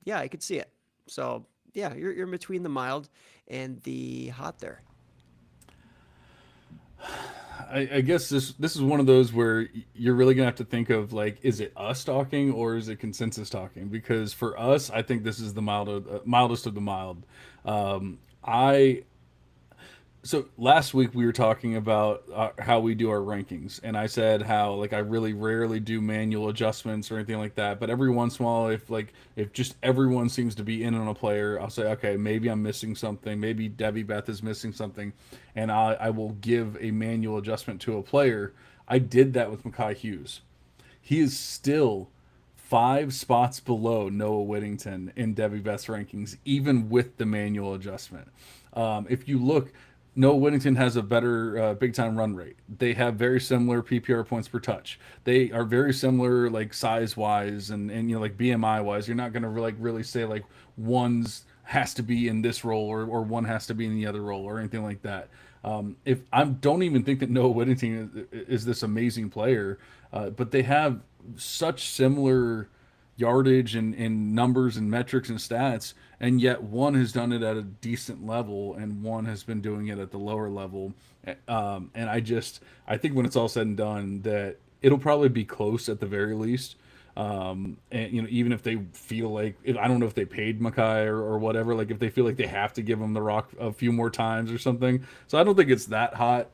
Yeah, I could see it. So, yeah, you're in between the mild and the hot there. I guess this is one of those where you're really gonna have to think of, like, is it us talking or is it consensus talking? Because for us, I think this is the mildest of the mild. I So last week we were talking about how we do our rankings, and I said how, like, I really rarely do manual adjustments or anything like that. But every once in a while, if just everyone seems to be in on a player, I'll say, okay, maybe I'm missing something. Maybe Debbie Beth is missing something, and I will give a manual adjustment to a player. I did that with Mekhi Hughes. He is still 5 spots below Noah Whittington in Debbie Beth's rankings, even with the manual adjustment. If you look, Noah Whittington has a better big time run rate. They have very similar PPR points per touch. They are very similar, like, size wise and like BMI wise. You're not gonna really say like one's has to be in this role or one has to be in the other role or anything like that. If I don't even think that Noah Whittington is this amazing player, but they have such similar yardage and numbers and metrics and stats, and yet one has done it at a decent level and one has been doing it at the lower level. And I think when it's all said and done that it'll probably be close at the very least. And even if they feel like, I don't know if they paid Mekhi or whatever, like if they feel like they have to give him the rock a few more times or something. So I don't think it's that hot.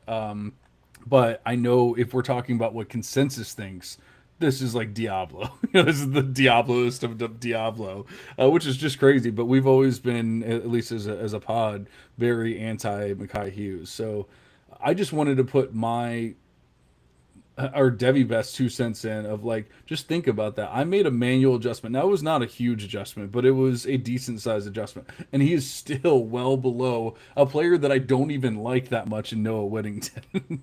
But I know if we're talking about what consensus thinks, this is like Diablo. This is the Diabloest of Diablo, which is just crazy. But we've always been, at least as a pod, very anti Mekhi Hughes. So I just wanted to put my or Debbie best 2 cents in of like, just think about that. I made a manual adjustment. Now it was not a huge adjustment, but it was a decent sized adjustment, and he is still well below a player that I don't even like that much in Noah Whittington.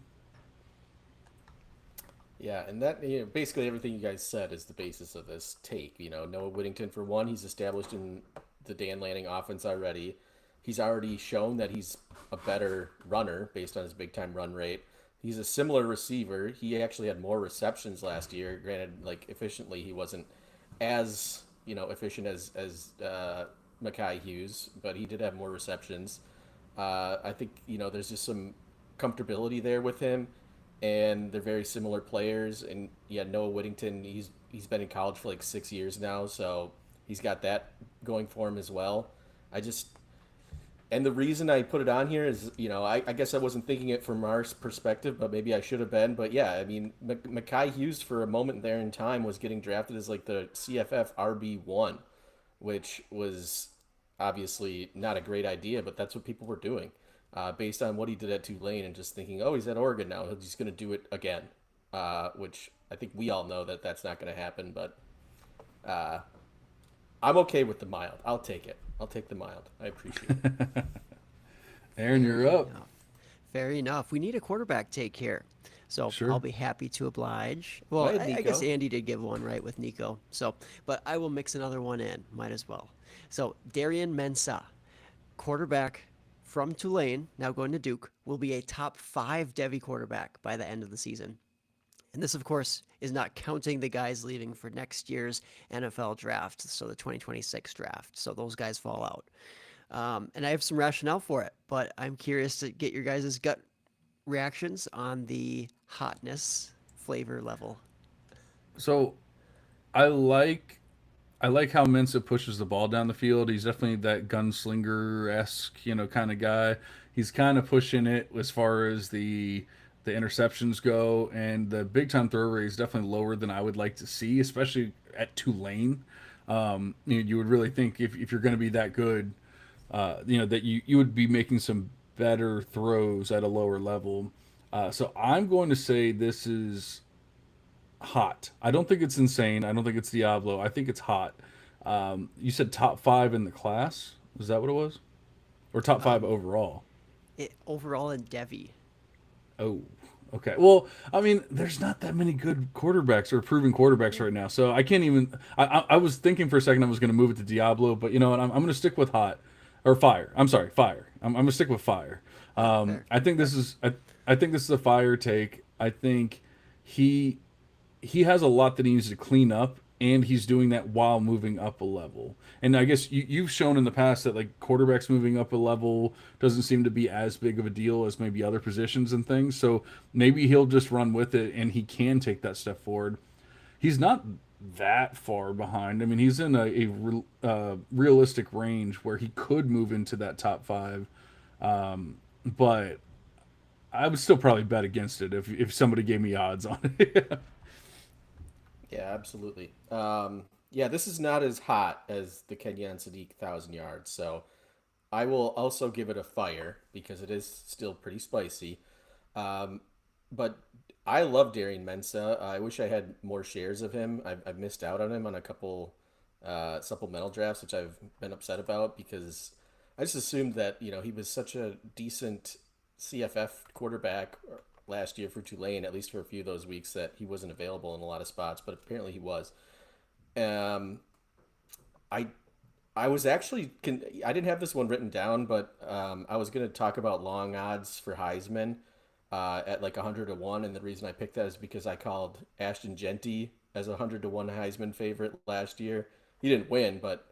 Yeah, and that basically everything you guys said is the basis of this take. Noah Whittington for one, he's established in the Dan Lanning offense already. He's already shown that he's a better runner based on his big time run rate. He's a similar receiver. He actually had more receptions last year. Granted, like efficiently, he wasn't as efficient as Mackay Hughes, but he did have more receptions. I think there's just some comfortability there with him, and they're very similar players. And yeah, Noah Whittington, he's been in college for like 6 years now, so he's got that going for him as well. I just and the reason I put it on here is, I guess I wasn't thinking it from our perspective, but maybe I should have been. But yeah, I mean, Mackay Hughes for a moment there in time was getting drafted as like the CFF RB1, which was obviously not a great idea, but that's what people were doing based on what he did at Tulane and just thinking, oh, he's at Oregon now. He's going to do it again, which I think we all know that that's not going to happen. But uh, I'm okay with the mild. I'll take it. I'll take the mild. I appreciate it. Aaron, you're up. enough. Fair enough. We need a quarterback take here. So Sure. I'll be happy to oblige. Go Well, ahead, I guess Nico. Andy did give one right with Nico. So, but I will mix another one in. Might as well. So Darian Mensah, quarterback from Tulane, now going to Duke, will be a top five Devy quarterback by the end of the season. And this, of course, is not counting the guys leaving for next year's NFL draft, so the 2026 draft. So those guys fall out. And I have some rationale for it, but I'm curious to get your guys' gut reactions on the hotness flavor level. So I like I like how Mensa pushes the ball down the field. He's definitely that gunslinger esque, kind of guy. He's kind of pushing it as far as the interceptions go, and the big time throw rate is definitely lower than I would like to see, especially at Tulane. You would really think if you're going to be that good, that you would be making some better throws at a lower level. So I'm going to say this is hot. I don't think it's insane. I don't think it's Diablo. I think it's hot. You said top five in the class. Was that what it was? Or top five Um, overall? Overall in Devy. Oh, okay. Well, I mean, there's not that many good quarterbacks or proven quarterbacks right now. So I can't even. I was thinking for a second I was going to move it to Diablo, but you know what? I'm going to stick with hot or fire. I'm sorry, fire. I'm going to stick with fire. Fair. I think this is. I think this is a fire take. I think he he has a lot that he needs to clean up, and he's doing that while moving up a level. And I guess you've shown in the past that like quarterbacks moving up a level doesn't seem to be as big of a deal as maybe other positions and things. So maybe he'll just run with it, and he can take that step forward. He's not that far behind. I mean, he's in a realistic range where he could move into that top five, but I would still probably bet against it if somebody gave me odds on it. Yeah, absolutely. Yeah, this is not as hot as the Kenyan Sadiq 1,000 yards, so I will also give it a fire because it is still pretty spicy. Um, but I love Darian Mensah. I wish I had more shares of him. I've missed out on him on a couple supplemental drafts, which I've been upset about because I just assumed that he was such a decent CFF quarterback last year for Tulane, at least for a few of those weeks that he wasn't available in a lot of spots, but apparently he was. Um, I I was actually I didn't have this one written down, but I was going to talk about long odds for Heisman at like 100 to 1, and the reason I picked that is because I called Ashton Genty as a 100 to 1 Heisman favorite last year. He didn't win, but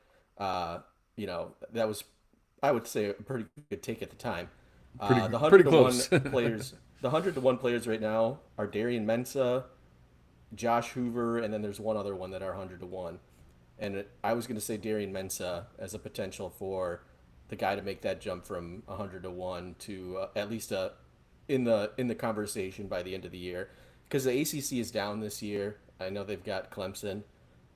that was, I would say, a pretty good take at the time. pretty The pretty 100 to 1 close. players, the 100 to 1 players right now are Darian Mensah, Josh Hoover, and then there's one other one that are 100 to 1. And I was going to say Darian Mensah as a potential for the guy to make that jump from 100 to 1 to at least in the conversation by the end of the year, because the ACC is down this year. I know they've got Clemson,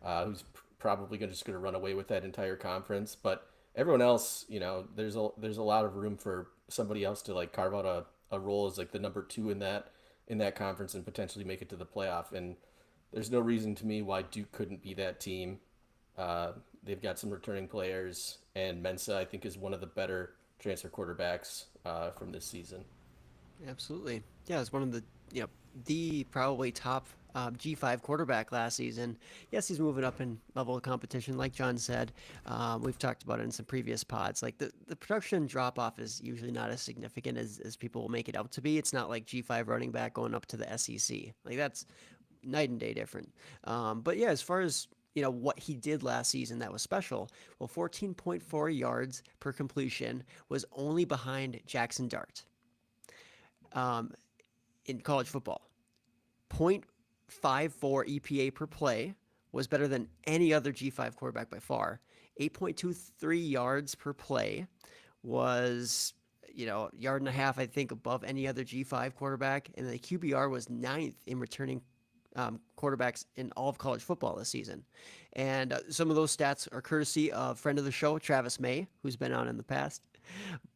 who's probably just going to run away with that entire conference, but everyone else, there's a lot of room for somebody else to like carve out a role as like the number two in that in that conference and potentially make it to the playoff. And there's no reason to me why Duke couldn't be that team. They've got some returning players, and Mensa, I think, is one of the better transfer quarterbacks from this season. Absolutely. Yeah, it's one of the the probably top G5 quarterback last season. Yes, he's moving up in level of competition, like John said. We've talked about it in some previous pods. Like the production drop off is usually not as significant as people will make it out to be. It's not like G5 running back going up to the SEC. Like that's night and day different. But yeah, as far as what he did last season that was special. Well, 14.4 yards per completion was only behind Jackson Dart in college football. 0.54 EPA per play was better than any other G5 quarterback by far. 8.23 yards per play was, yard and a half, I think, above any other G5 quarterback. And the QBR was ninth in returning quarterbacks in all of college football this season. And some of those stats are courtesy of friend of the show, Travis May, who's been on in the past.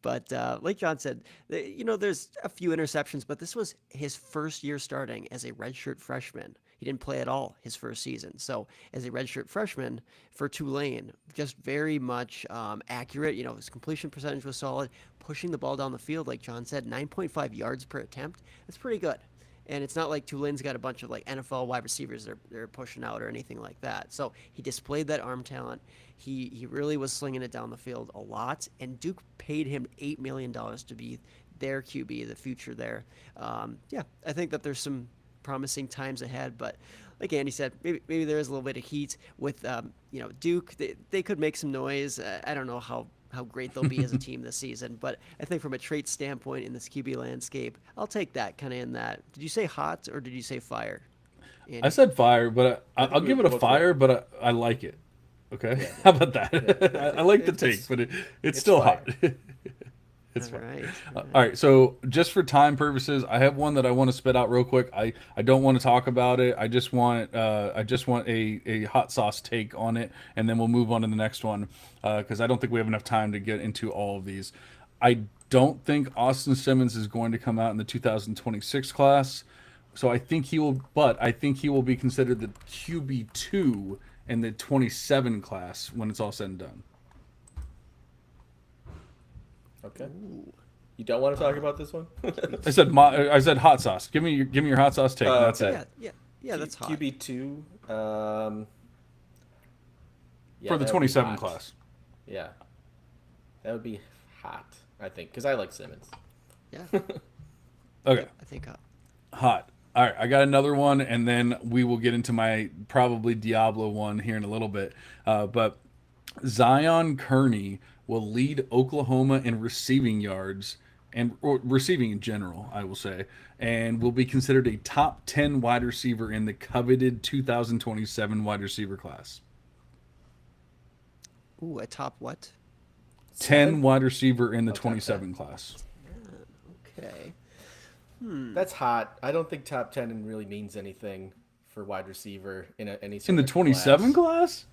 But like John said, there's a few interceptions, but this was his first year starting as a redshirt freshman. He didn't play at all his first season. So as a redshirt freshman for Tulane, just very much accurate. His completion percentage was solid, pushing the ball down the field, like John said, 9.5 yards per attempt. That's pretty good. And it's not like Tulane's got a bunch of like NFL wide receivers they're pushing out or anything like that. So he displayed that arm talent. He really was slinging it down the field a lot. And Duke paid him $8 million to be their QB, the future there. I think that there's some promising times ahead. But like Andy said, maybe there is a little bit of heat with Duke. They could make some noise. I don't know how great they'll be as a team this season. But I think from a trait standpoint in this QB landscape, I'll take that kind of in that. Did you say hot or did you say fire, Andy? I said fire, but I'll give it a fire, but I like it. Okay, yeah. How about that? Yeah. I like the take, but it's still fire. Hot. It's fine. Right. All right. So just for time purposes, I have one that I want to spit out real quick. I don't want to talk about it. I just want a hot sauce take on it, and then we'll move on to the next one because I don't think we have enough time to get into all of these. I don't think Austin Simmons is going to come out in the 2026 class, so I think he will. But I think he will be considered the QB2 in the 27 class when it's all said and done. Okay. Ooh. You don't want to talk about this one? I said hot sauce. Give me your hot sauce take. That's okay. it. Yeah, that's hot. QB2. For the 27 class. Yeah, that would be hot. I think because I like Simmons. Yeah. Okay. I think hot. Hot. All right, I got another one, and then we will get into my probably Diablo one here in a little bit. But Zion Kearney will lead Oklahoma in receiving yards or receiving in general, I will say, and will be considered a top 10 wide receiver in the coveted 2027 wide receiver class. Ooh, a top what? 10 wide receiver in the 27 class. Okay. That's hot. I don't think top 10 really means anything for wide receiver in any sort in the 27 class.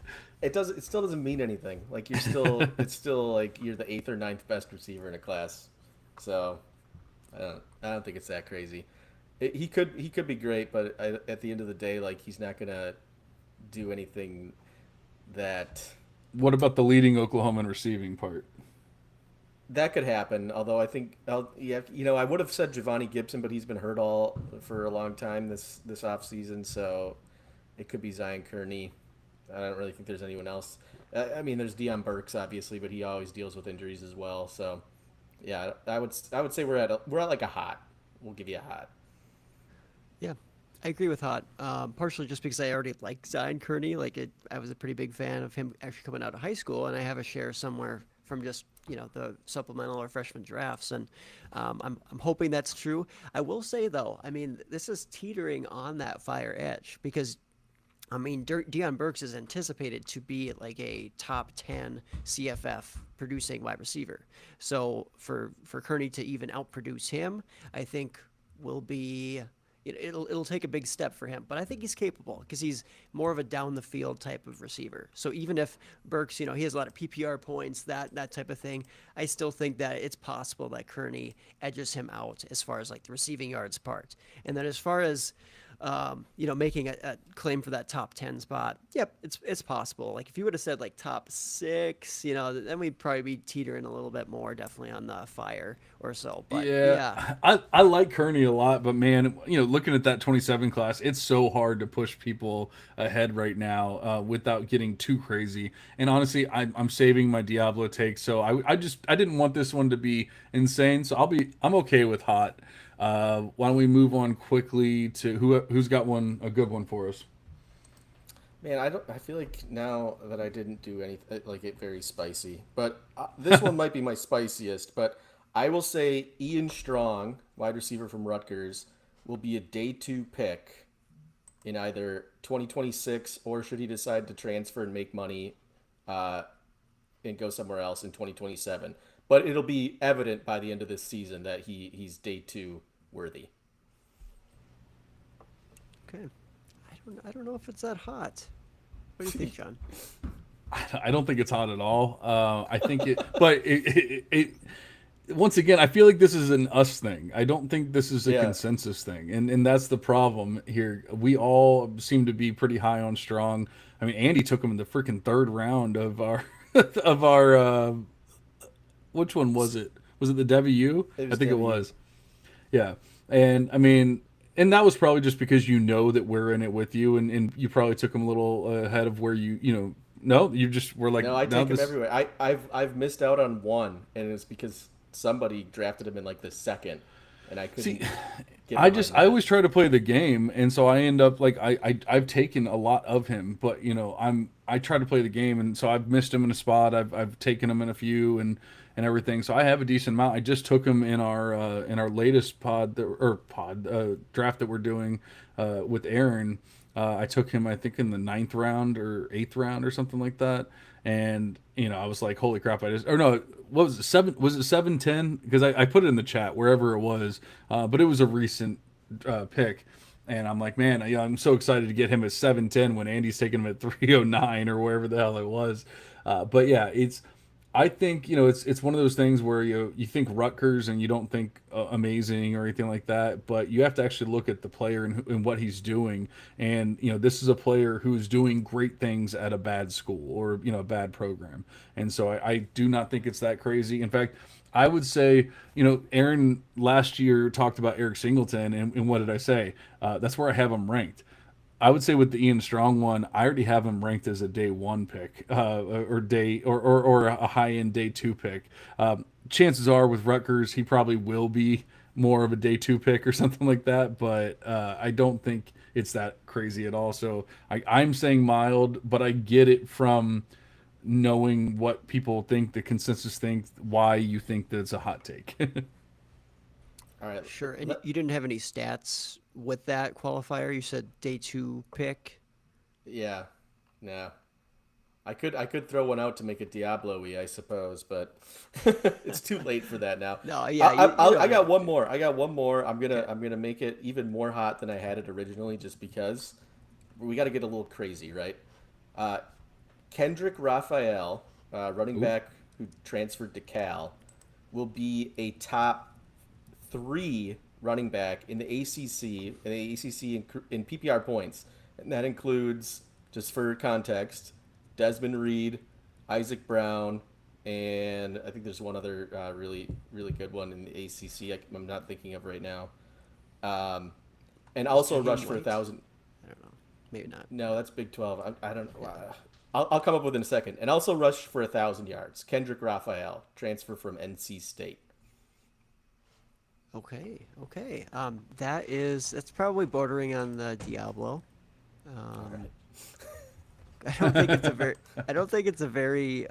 It does. It still doesn't mean anything. Like you're still, it's still like you're the 8th or 9th best receiver in a class. So, I don't think it's that crazy. He could be great, but at the end of the day, like he's not gonna do anything that. What about the leading Oklahoma in receiving part? That could happen. Although I think, I would have said Giovanni Gibson, but he's been hurt for a long time this off season, so it could be Zion Kearney. I don't really think there's anyone else. I mean, there's Deion Burks, obviously, but he always deals with injuries as well. So, yeah, I would say we're at like a hot. We'll give you a hot. Yeah, I agree with hot. Partially just because I already like Zion Kearney. I was a pretty big fan of him actually coming out of high school, and I have a share somewhere from just the supplemental or freshman drafts, and I'm hoping that's true. I will say though, I mean, this is teetering on that fire edge because. I mean, Deion Burks is anticipated to be like a top 10 CFF producing wide receiver. So for Kearney to even outproduce him, I think will be, it'll take a big step for him. But I think he's capable because he's more of a down the field type of receiver. So even if Burks, he has a lot of PPR points, that type of thing, I still think that it's possible that Kearney edges him out as far as like the receiving yards part. And then as far as making a claim for that top 10 spot. Yep, it's possible. Like if you would have said like top 6, then we'd probably be teetering a little bit more, definitely on the fire or so. But yeah, Yeah, I like Kearney a lot, but man, looking at that 27 class, it's so hard to push people ahead right now without getting too crazy. And honestly, I'm saving my Diablo take, so I didn't want this one to be insane, so I'm okay with hot. Why don't we move on quickly to who's got a good one for us? Man, I feel like now that I didn't do anything like it very spicy, but this one might be my spiciest. But I will say Ian Strong, wide receiver from Rutgers, will be a day 2 pick in either 2026 or should he decide to transfer and make money, and go somewhere else in 2027. But it'll be evident by the end of this season that he's day 2 worthy. okay. I don't know if it's that hot. What do you think, John? I don't think it's hot at all. I think but once again, I feel like this is an us thing. I don't think this is a consensus thing, and that's the problem here. We all seem to be pretty high on Strong. I mean, Andy took him in the freaking 3rd round of our of our. Which one was it? Was it the Devy U? I think it was. Yeah, and I mean. And that was probably just because that we're in it with you, and you probably took him a little ahead of where no, you just were like, no, I take him everywhere. I've missed out on one, and it's because somebody drafted him in like the 2nd, and I couldn't. I always try to play the game, and so I end up like I've taken a lot of him, but I try to play the game, and so I've missed him in a spot. I've taken him in a few, and everything. So I have a decent amount. I just took him in our latest draft that we're doing with Aaron. I took him, I think, in the 9th round or 8th round or something like that. And I was like, holy crap! What was it, 7? Was it 7-10? Because I put it in the chat wherever it was, but it was a recent pick. And I'm like, man, I'm so excited to get him at 7-10 when Andy's taking him at 309 or wherever the hell it was. But yeah, I think it's one of those things where you think Rutgers and you don't think amazing or anything like that, but you have to actually look at the player and what he's doing. And this is a player who is doing great things at a bad school or a bad program, and so I do not think it's that crazy. In fact, I would say Aaron last year talked about Eric Singleton, and what did I say? That's where I have him ranked. I would say with the Ian Strong one, I already have him ranked as a day 1 pick, or a high end day 2 pick. Chances are with Rutgers, he probably will be more of a day 2 pick or something like that. But I don't think it's that crazy at all. So I'm saying mild, but I get it from knowing what people think, the consensus thinks, why you think that it's a hot take. All right, Sure. And you didn't have any stats with that qualifier? You said day 2 pick? Yeah. No. I could throw one out to make it Diablo-y, I suppose, but it's too late for that now. No, yeah. I got one more. I'm gonna make it even more hot than I had it originally, just because we got to get a little crazy, right? Kendrick Raphael, running back who transferred to Cal, will be a top 3 running back in the ACC in PPR points, and that includes, just for context, Desmond Reed, Isaac Brown, and I think there's one other really good one in the ACC I'm not thinking of right now. And also rush for 1,000. I don't know. Maybe not. No, that's Big 12. I don't know. I'll come up with it in a second. And also rush for 1,000 yards. Kendrick Raphael, transfer from NC State. Okay. That's probably bordering on the Diablo. I don't think it's a very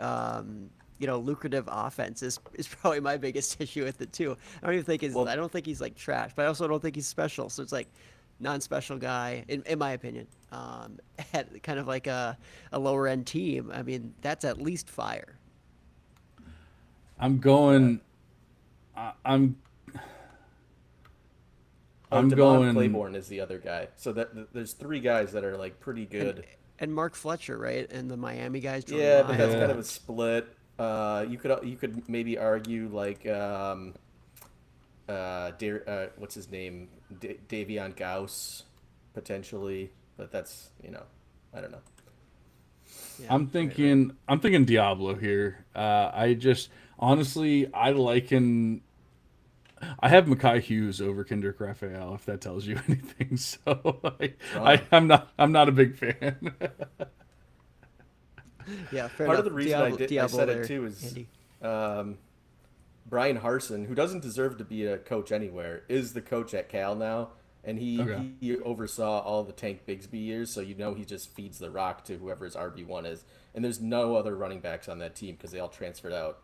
lucrative offense is probably my biggest issue with it too. I don't think he's like trash, but I also don't think he's special. So it's like non-special guy in my opinion. At kind of like a lower end team. I mean, that's at least fire. Oh, I'm Devon going. Claiborne is the other guy. So there's three guys that are like pretty And good. and Mark Fletcher, right? And the Miami guys, Jordan Yeah, but Lyle, that's a kind of Yeah. a bunch. split. You could maybe argue like what's his name, Davion Gauss potentially, but that's I don't know. Yeah, right. I'm thinking Diablo here. I just honestly I liken I have Mackay Hughes over Kendrick Raphael, if that tells you anything. So Wrong. I'm not a big fan. Yeah, fair Part of enough. the reason I Diablo said it there, too is Andy. um, Brian Harson, who doesn't deserve to be a coach anywhere, is the coach at Cal now, and Okay. he oversaw all the Tank Bigsby years, so he just feeds the rock to whoever his RB1 is, and there's no other running backs on that team because they all transferred out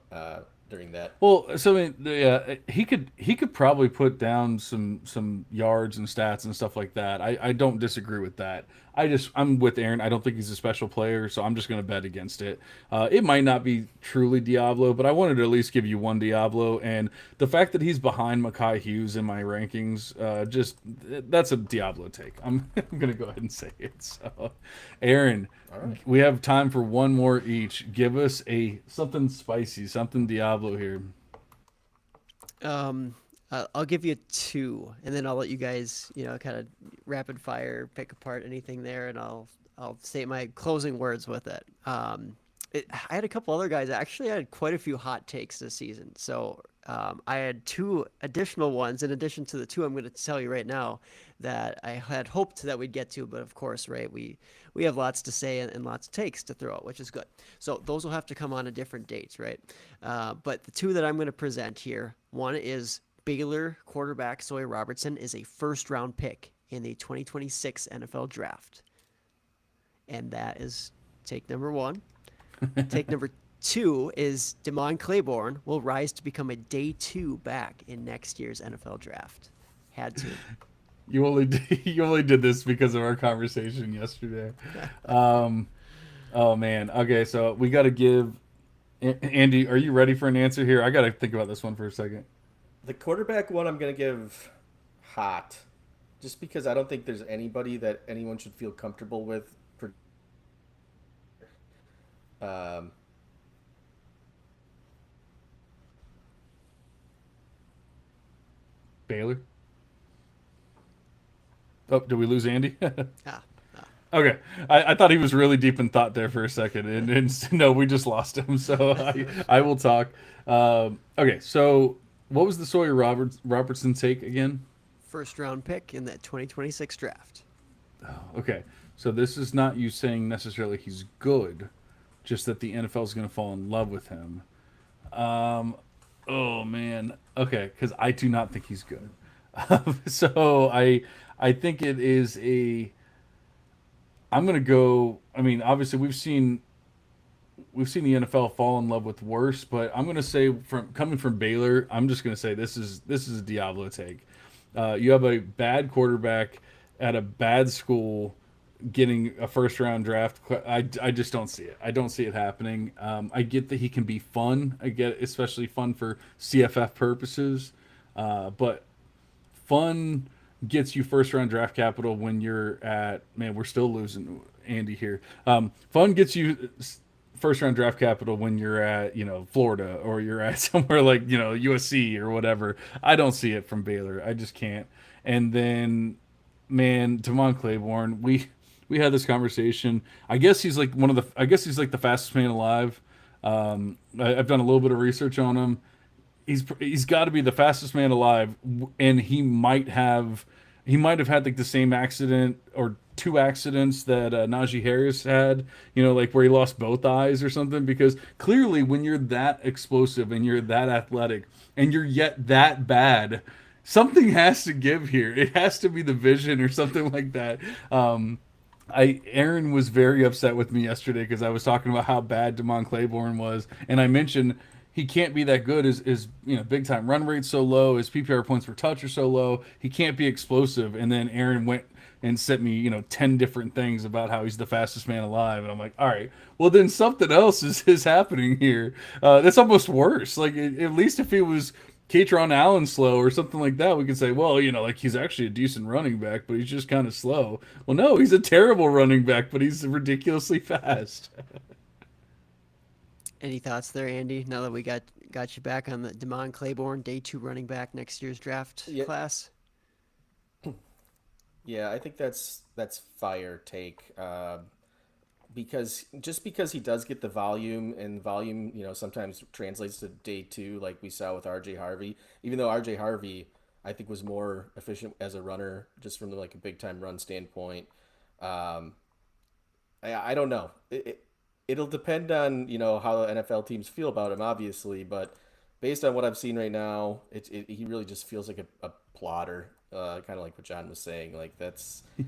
during that. Well, so I mean, yeah, he could probably put down some yards and stats and stuff like that. I don't disagree with that. I'm with Aaron. I don't think he's a special player, so I'm just going to bet against it. It might not be truly Diablo, but I wanted to at least give you one Diablo, and the fact that he's behind Mackay Hughes in my rankings, just that's a Diablo take. I'm going to go ahead and say it. So, Aaron, All right. we have time for one more each. Give us a something spicy, something Diablo here. I'll give you two, and then I'll let you guys, kind of rapid fire pick apart anything there, and I'll say my closing words with it. I had a couple other guys. Actually, I had quite a few hot takes this season. So I had two additional ones in addition to the two I'm going to tell you right now that I had hoped that we'd get to, but of course, right, we have lots to say and lots of takes to throw out, which is good. So those will have to come on a different dates, right? But the two that I'm going to present here, one is Baylor quarterback Sawyer Robertson is a first round pick in the 2026 NFL draft. And that is take number one. Take number two is Damon Claiborne will rise to become a day two back in next year's NFL draft. Had to. You only did this because of our conversation yesterday. Um, oh man. Okay, so we got to give Andy. Are you ready for an answer here? I got to think about this one for a second. The quarterback one I'm gonna give hot, just because I don't think there's anybody that anyone should feel comfortable with. Um, Baylor. Oh, did we lose Andy? Ah, ah. Okay, I thought he was really deep in thought there for a second, and no, we just lost him. So I will talk. Okay, so what was the Robertson take again? First round pick in that 2026 draft. Okay, so this is not you saying necessarily he's good, just that the NFL is going to fall in love with him. Um, oh man, okay, because I do not think he's good. So I think it is a. I'm gonna go. I mean, obviously we've seen the NFL fall in love with worse, but I'm gonna say from coming from Baylor, I'm just gonna say this is a Diablo take. You have a bad quarterback at a bad school getting a first round draft. I just don't see it. I don't see it happening. I get that he can be fun. I get especially fun for CFF purposes, but fun gets you first round draft capital when you're at man. We're still losing Andy here. Fun gets you first round draft capital when you're at Florida or you're at somewhere like USC or whatever. I don't see it from Baylor. I just can't. And then man, Damon Claiborne, we had this conversation. I guess he's like the fastest man alive. I've done a little bit of research on him. He's got to be the fastest man alive, and he might have had like the same accident or two accidents that Najee Harris had, like where he lost both eyes or something. Because clearly, when you're that explosive and you're that athletic and you're yet that bad, something has to give here. It has to be the vision or something like that. Aaron was very upset with me yesterday because I was talking about how bad Damon Claiborne was, and I mentioned he can't be that good. His big time run rate so low, his PPR points per touch are so low. He can't be explosive. And then Aaron went and sent me 10 different things about how he's the fastest man alive, and I'm like, all right, well then something else is happening here. That's almost worse. Like at least if he was Katron Allen slow or something like that, we could say, well, like he's actually a decent running back, but he's just kind of slow. Well, no, he's a terrible running back, but he's ridiculously fast. Any thoughts there, Andy? Now that we got you back on the Damon Claiborne day 2 running back next year's draft Yeah, class. yeah, I think that's fire take. Because he does get the volume, and volume, sometimes translates to day 2, like we saw with RJ Harvey. Even though RJ Harvey, I think, was more efficient as a runner, just from like a big time run standpoint. Um, I don't know. It'll depend on how the NFL teams feel about him, obviously, but based on what I've seen right now, he really just feels like a plotter, kind of like what John was saying. Like that's he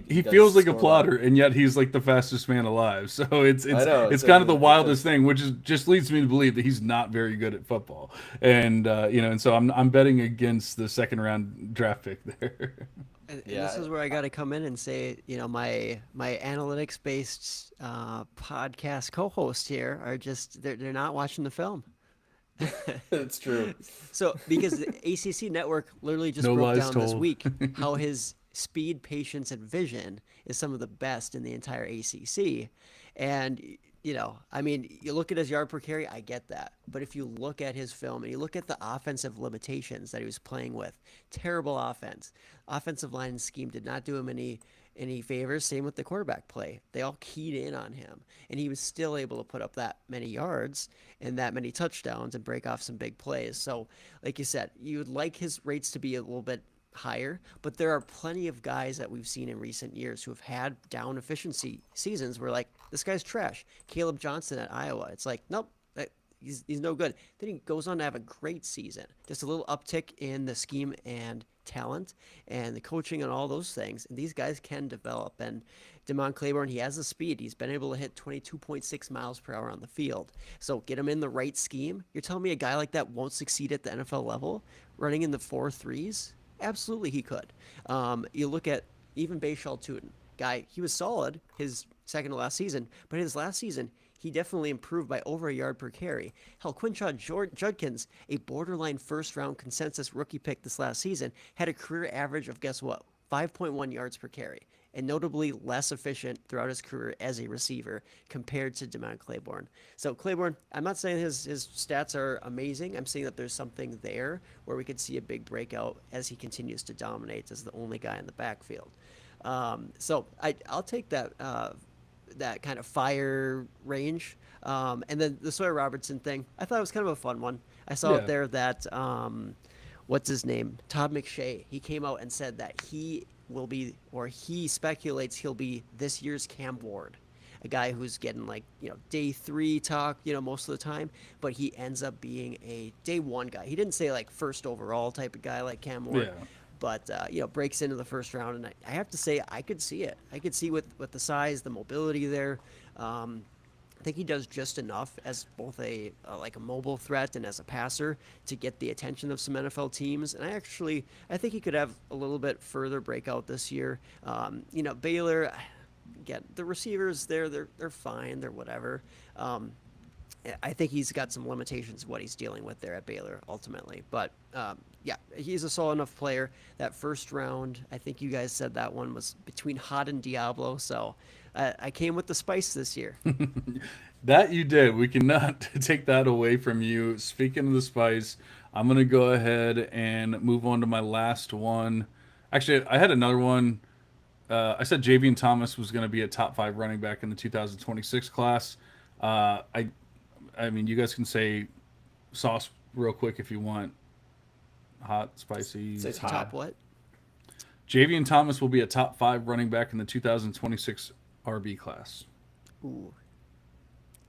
He does feels like a score a lot. plotter, and yet he's like the fastest man alive. So it's I it's know it's kind of the it's a wildest thing, which is just leads me to believe that he's not very good at football. And and so I'm betting against the second round draft pick there. And this yeah. is where I got to come in and say, my analytics based podcast co-host here are just they're not watching the film. It's true. So because the ACC network literally just No broke lies down this told. week how his speed, patience, and vision is some of the best in the entire ACC, and I mean, you look at his yard per carry, I get that, but if you look at his film and you look at the offensive limitations that he was playing with, terrible offensive line scheme did not do him any favors. Same with the quarterback play. They all keyed in on him, and he was still able to put up that many yards and that many touchdowns and break off some big plays. So, like you said, you would like his rates to be a little bit higher, but there are plenty of guys that we've seen in recent years who have had down efficiency seasons where, like, this guy's trash. Caleb Johnson at Iowa, it's like, nope, he's no good. Then he goes on to have a great season. Just a little uptick in the scheme and talent and the coaching and all those things. And these guys can develop. And Damon Claiborne, he has the speed. He's been able to hit 22.6 miles per hour on the field. So get him in the right scheme. You're telling me a guy like that won't succeed at the NFL level, running in the 4.3s? Absolutely, he could. You look at even Bashal Tutin, guy, he was solid his second to last season, but his last season, he definitely improved by over a yard per carry. Hell, Judkins, a borderline first-round consensus rookie pick this last season, had a career average of, guess what, 5.1 yards per carry, and notably less efficient throughout his career as a receiver compared to Damon Claiborne. So Claiborne, I'm not saying his stats are amazing. I'm saying that there's something there where we could see a big breakout as he continues to dominate as the only guy in the backfield. So I'll take that that kind of fire range. And then the Sawyer Robertson thing, I thought it was kind of a fun one. I saw Yeah. it there that what's his name? Todd McShay. He came out and said that he will be, or he speculates he'll be this year's Cam Ward, a guy who's getting like, day 3 talk, most of the time, but he ends up being a day 1 guy. He didn't say like first overall type of guy like Cam Ward, Yeah. but breaks into the first round, and I have to say I could see it. I could see with the size, the mobility there. I think he does just enough as both a like a mobile threat and as a passer to get the attention of some NFL teams. And I think he could have a little bit further breakout this year. Baylor, again, the receivers there, they're fine, they're whatever. I think he's got some limitations of what he's dealing with there at Baylor ultimately. But yeah, he's a solid enough player. That first round, I think you guys said that one was between Hot and Diablo. So I came with the spice this year. That you did. We cannot take that away from you. Speaking of the spice, I'm going to go ahead and move on to my last one. Actually, I had another one. I said Javian Thomas was going to be a top 5 running back in the 2026 class. I mean, you guys can say sauce real quick if you want. Hot, spicy. Say hot. Top what? Javian Thomas will be a top 5 running back in the 2026 RB class. Ooh,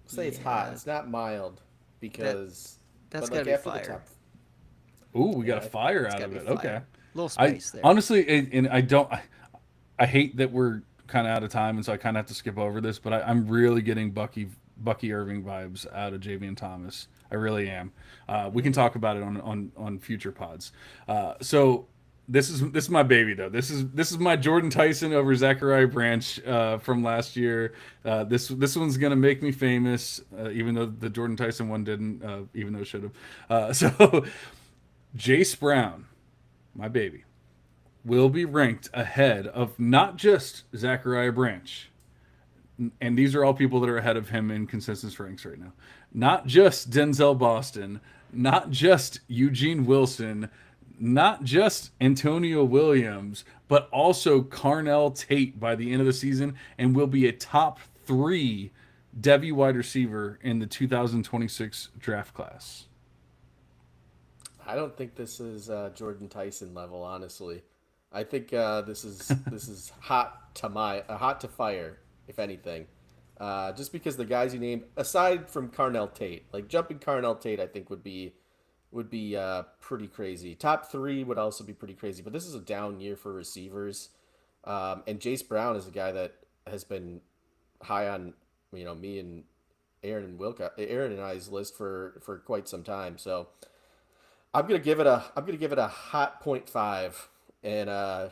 Say it's Yeah. hot. It's not mild because that's but like gotta be after the fire. top. Ooh, we got Yeah, a fire It's out gotta of be it. fire. Okay. Little I spice there. honestly, and I don't. I hate that we're kind of out of time, and so I kind of have to skip over this. But I'm really getting Bucky Irving vibes out of Javian Thomas. I really am. We can talk about it on future pods. So this is my baby though. This is my Jordan Tyson over Zachariah Branch from last year. This one's gonna make me famous, even though the Jordan Tyson one didn't, even though it should have. So Jace Brown, my baby, will be ranked ahead of not just Zachariah Branch, and these are all people that are ahead of him in consensus ranks right now. Not just Denzel Boston, not just Eugene Wilson, not just Antonio Williams, but also Carnell Tate by the end of the season, and will be a top 3 Devy wide receiver in the 2026 draft class. I don't think this is Jordan Tyson level, honestly. I think this is hot to fire, if anything. Just because the guys you named, aside from Carnell Tate, like jumping Carnell Tate, I think would be pretty crazy. Top 3 would also be pretty crazy, but this is a down year for receivers. And Jace Brown is a guy that has been high on me and Aaron and I's list for quite some time. So I'm gonna give it a hot .5 and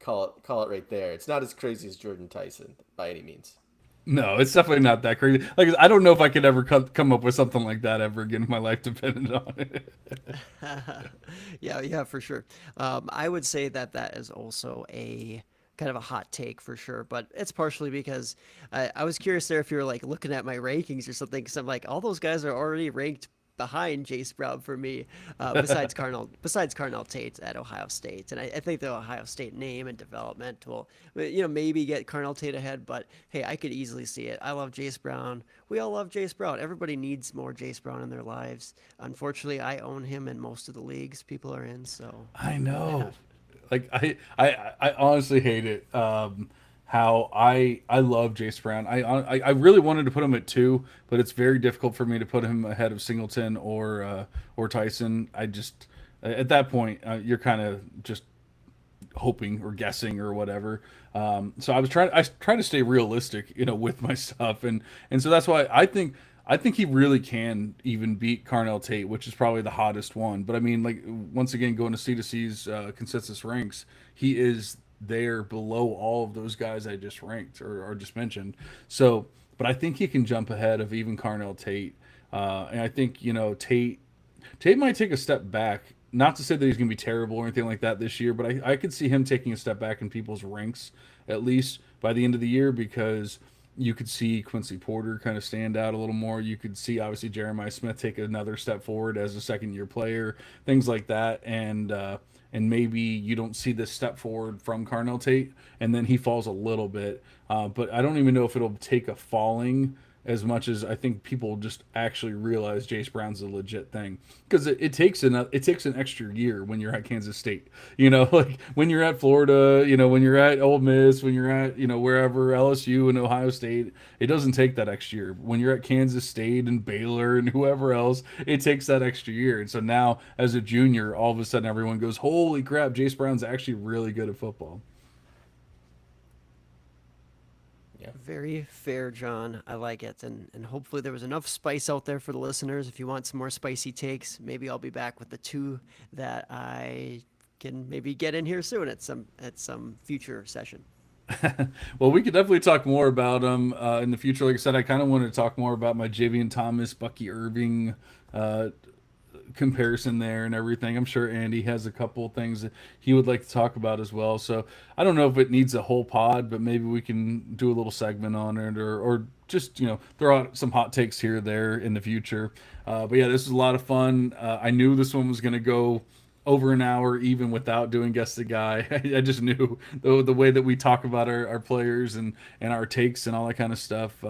call it right there. It's not as crazy as Jordan Tyson by any means. No, it's definitely not that crazy. Like, I don't know if I could ever come up with something like that ever again if my life depended on it. Yeah, for sure. I would say that that is also a kind of a hot take for sure, but it's partially because I was curious there if you were like looking at my rankings or something, because I'm like, all those guys are already ranked behind Jace Brown for me, besides Carnell Tate at Ohio State, and I think the Ohio State name and development will, maybe get Carnell Tate ahead. But hey, I could easily see it. I love Jace Brown. We all love Jace Brown. Everybody needs more Jace Brown in their lives. Unfortunately, I own him in most of the leagues people are in. So I know. Like, I honestly hate it. How I love Jace Brown. I really wanted to put him at 2, but it's very difficult for me to put him ahead of Singleton or Tyson. I just, at that point, you're kind of just hoping or guessing or whatever. So I try to stay realistic, with my stuff, and so that's why I think he really can even beat Carnell Tate, which is probably the hottest one. But I mean, like, once again, going to C2C's consensus ranks, he is there below all of those guys I just ranked or just mentioned. So, but I think he can jump ahead of even Carnell Tate. And I think, Tate might take a step back. Not to say that he's going to be terrible or anything like that this year, but I could see him taking a step back in people's ranks, at least by the end of the year, because you could see Quincy Porter kind of stand out a little more. You could see, obviously, Jeremiah Smith take another step forward as a second-year player, things like that. And maybe you don't see this step forward from Carnell Tate, and then he falls a little bit. But I don't even know if it'll take a falling as much as I think people just actually realize Jace Brown's a legit thing, because it takes an extra year when you're at Kansas State, like when you're at Florida, when you're at Ole Miss, when you're at wherever, LSU and Ohio State, it doesn't take that extra year. When you're at Kansas State and Baylor and whoever else, it takes that extra year. And so now as a junior, all of a sudden everyone goes, holy crap, Jace Brown's actually really good at football. very fair, John. I like it, and hopefully there was enough spice out there for the listeners. If you want some more spicy takes, maybe I'll be back with the 2 that I can maybe get in here soon at some future session. Well, we could definitely talk more about them in the future. Like I said, I kind of wanted to talk more about my Javian Thomas, Bucky Irving comparison there and everything. I'm sure Andy has a couple of things that he would like to talk about as well. So I don't know if it needs a whole pod, but maybe we can do a little segment on it, or just throw out some hot takes here or there in the future. But yeah, this was a lot of fun. I knew this one was going to go over an hour even without doing guess the guy. I just knew the way that we talk about our players and our takes and all that kind of stuff.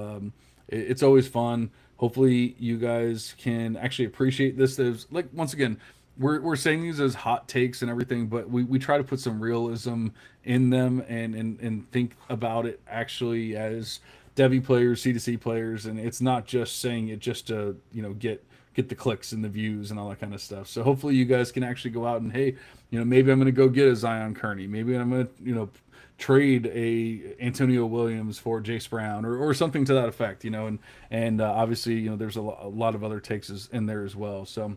It's always fun. Hopefully you guys can actually appreciate this. There's, like, once again, we're saying these as hot takes and everything, but we try to put some realism in them and think about it actually as Devy players, C2C players, and it's not just saying it just to get the clicks and the views and all that kind of stuff. So hopefully you guys can actually go out and, hey, maybe I'm going to go get a Zion Kearney. Maybe I'm going to, trade a Antonio Williams for Jace Brown or something to that effect, and obviously, there's a lot of other takes in there as well. So,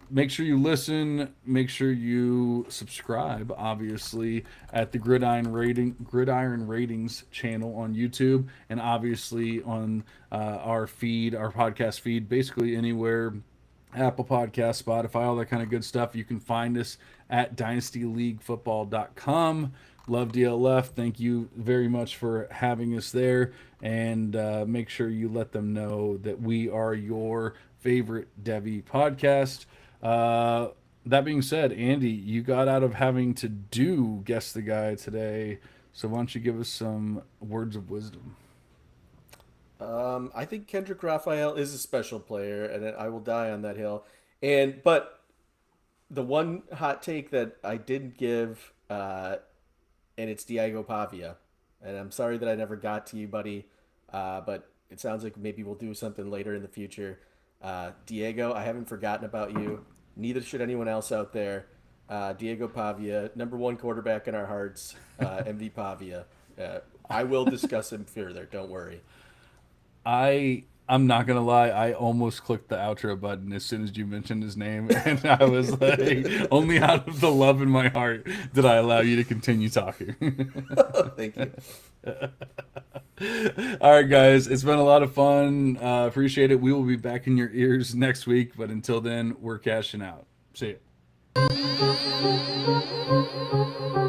make sure you listen, make sure you subscribe, obviously, at the Gridiron Ratings channel on YouTube, and obviously on our podcast feed, basically anywhere Apple Podcast, Spotify, all that kind of good stuff. You can find us at dynastyleaguefootball.com. Love DLF. Thank you very much for having us there. And make sure you let them know that we are your favorite Devy podcast. That being said, Andy, you got out of having to do Guess the Guy today. So why don't you give us some words of wisdom? I think Kendrick Raphael is a special player, and I will die on that hill. But the one hot take that I didn't give, and it's Diego Pavia, and I'm sorry that I never got to you, buddy. But it sounds like maybe we'll do something later in the future. Diego, I haven't forgotten about you. Neither should anyone else out there. Diego Pavia, number one quarterback in our hearts. MV Pavia. I will discuss him further. Don't worry. I'm not gonna lie, I almost clicked the outro button as soon as you mentioned his name, and I was like, only out of the love in my heart did I allow you to continue talking. Thank you. All right, guys, it's been a lot of fun. Appreciate it. We will be back in your ears next week, but until then, we're cashing out. See ya.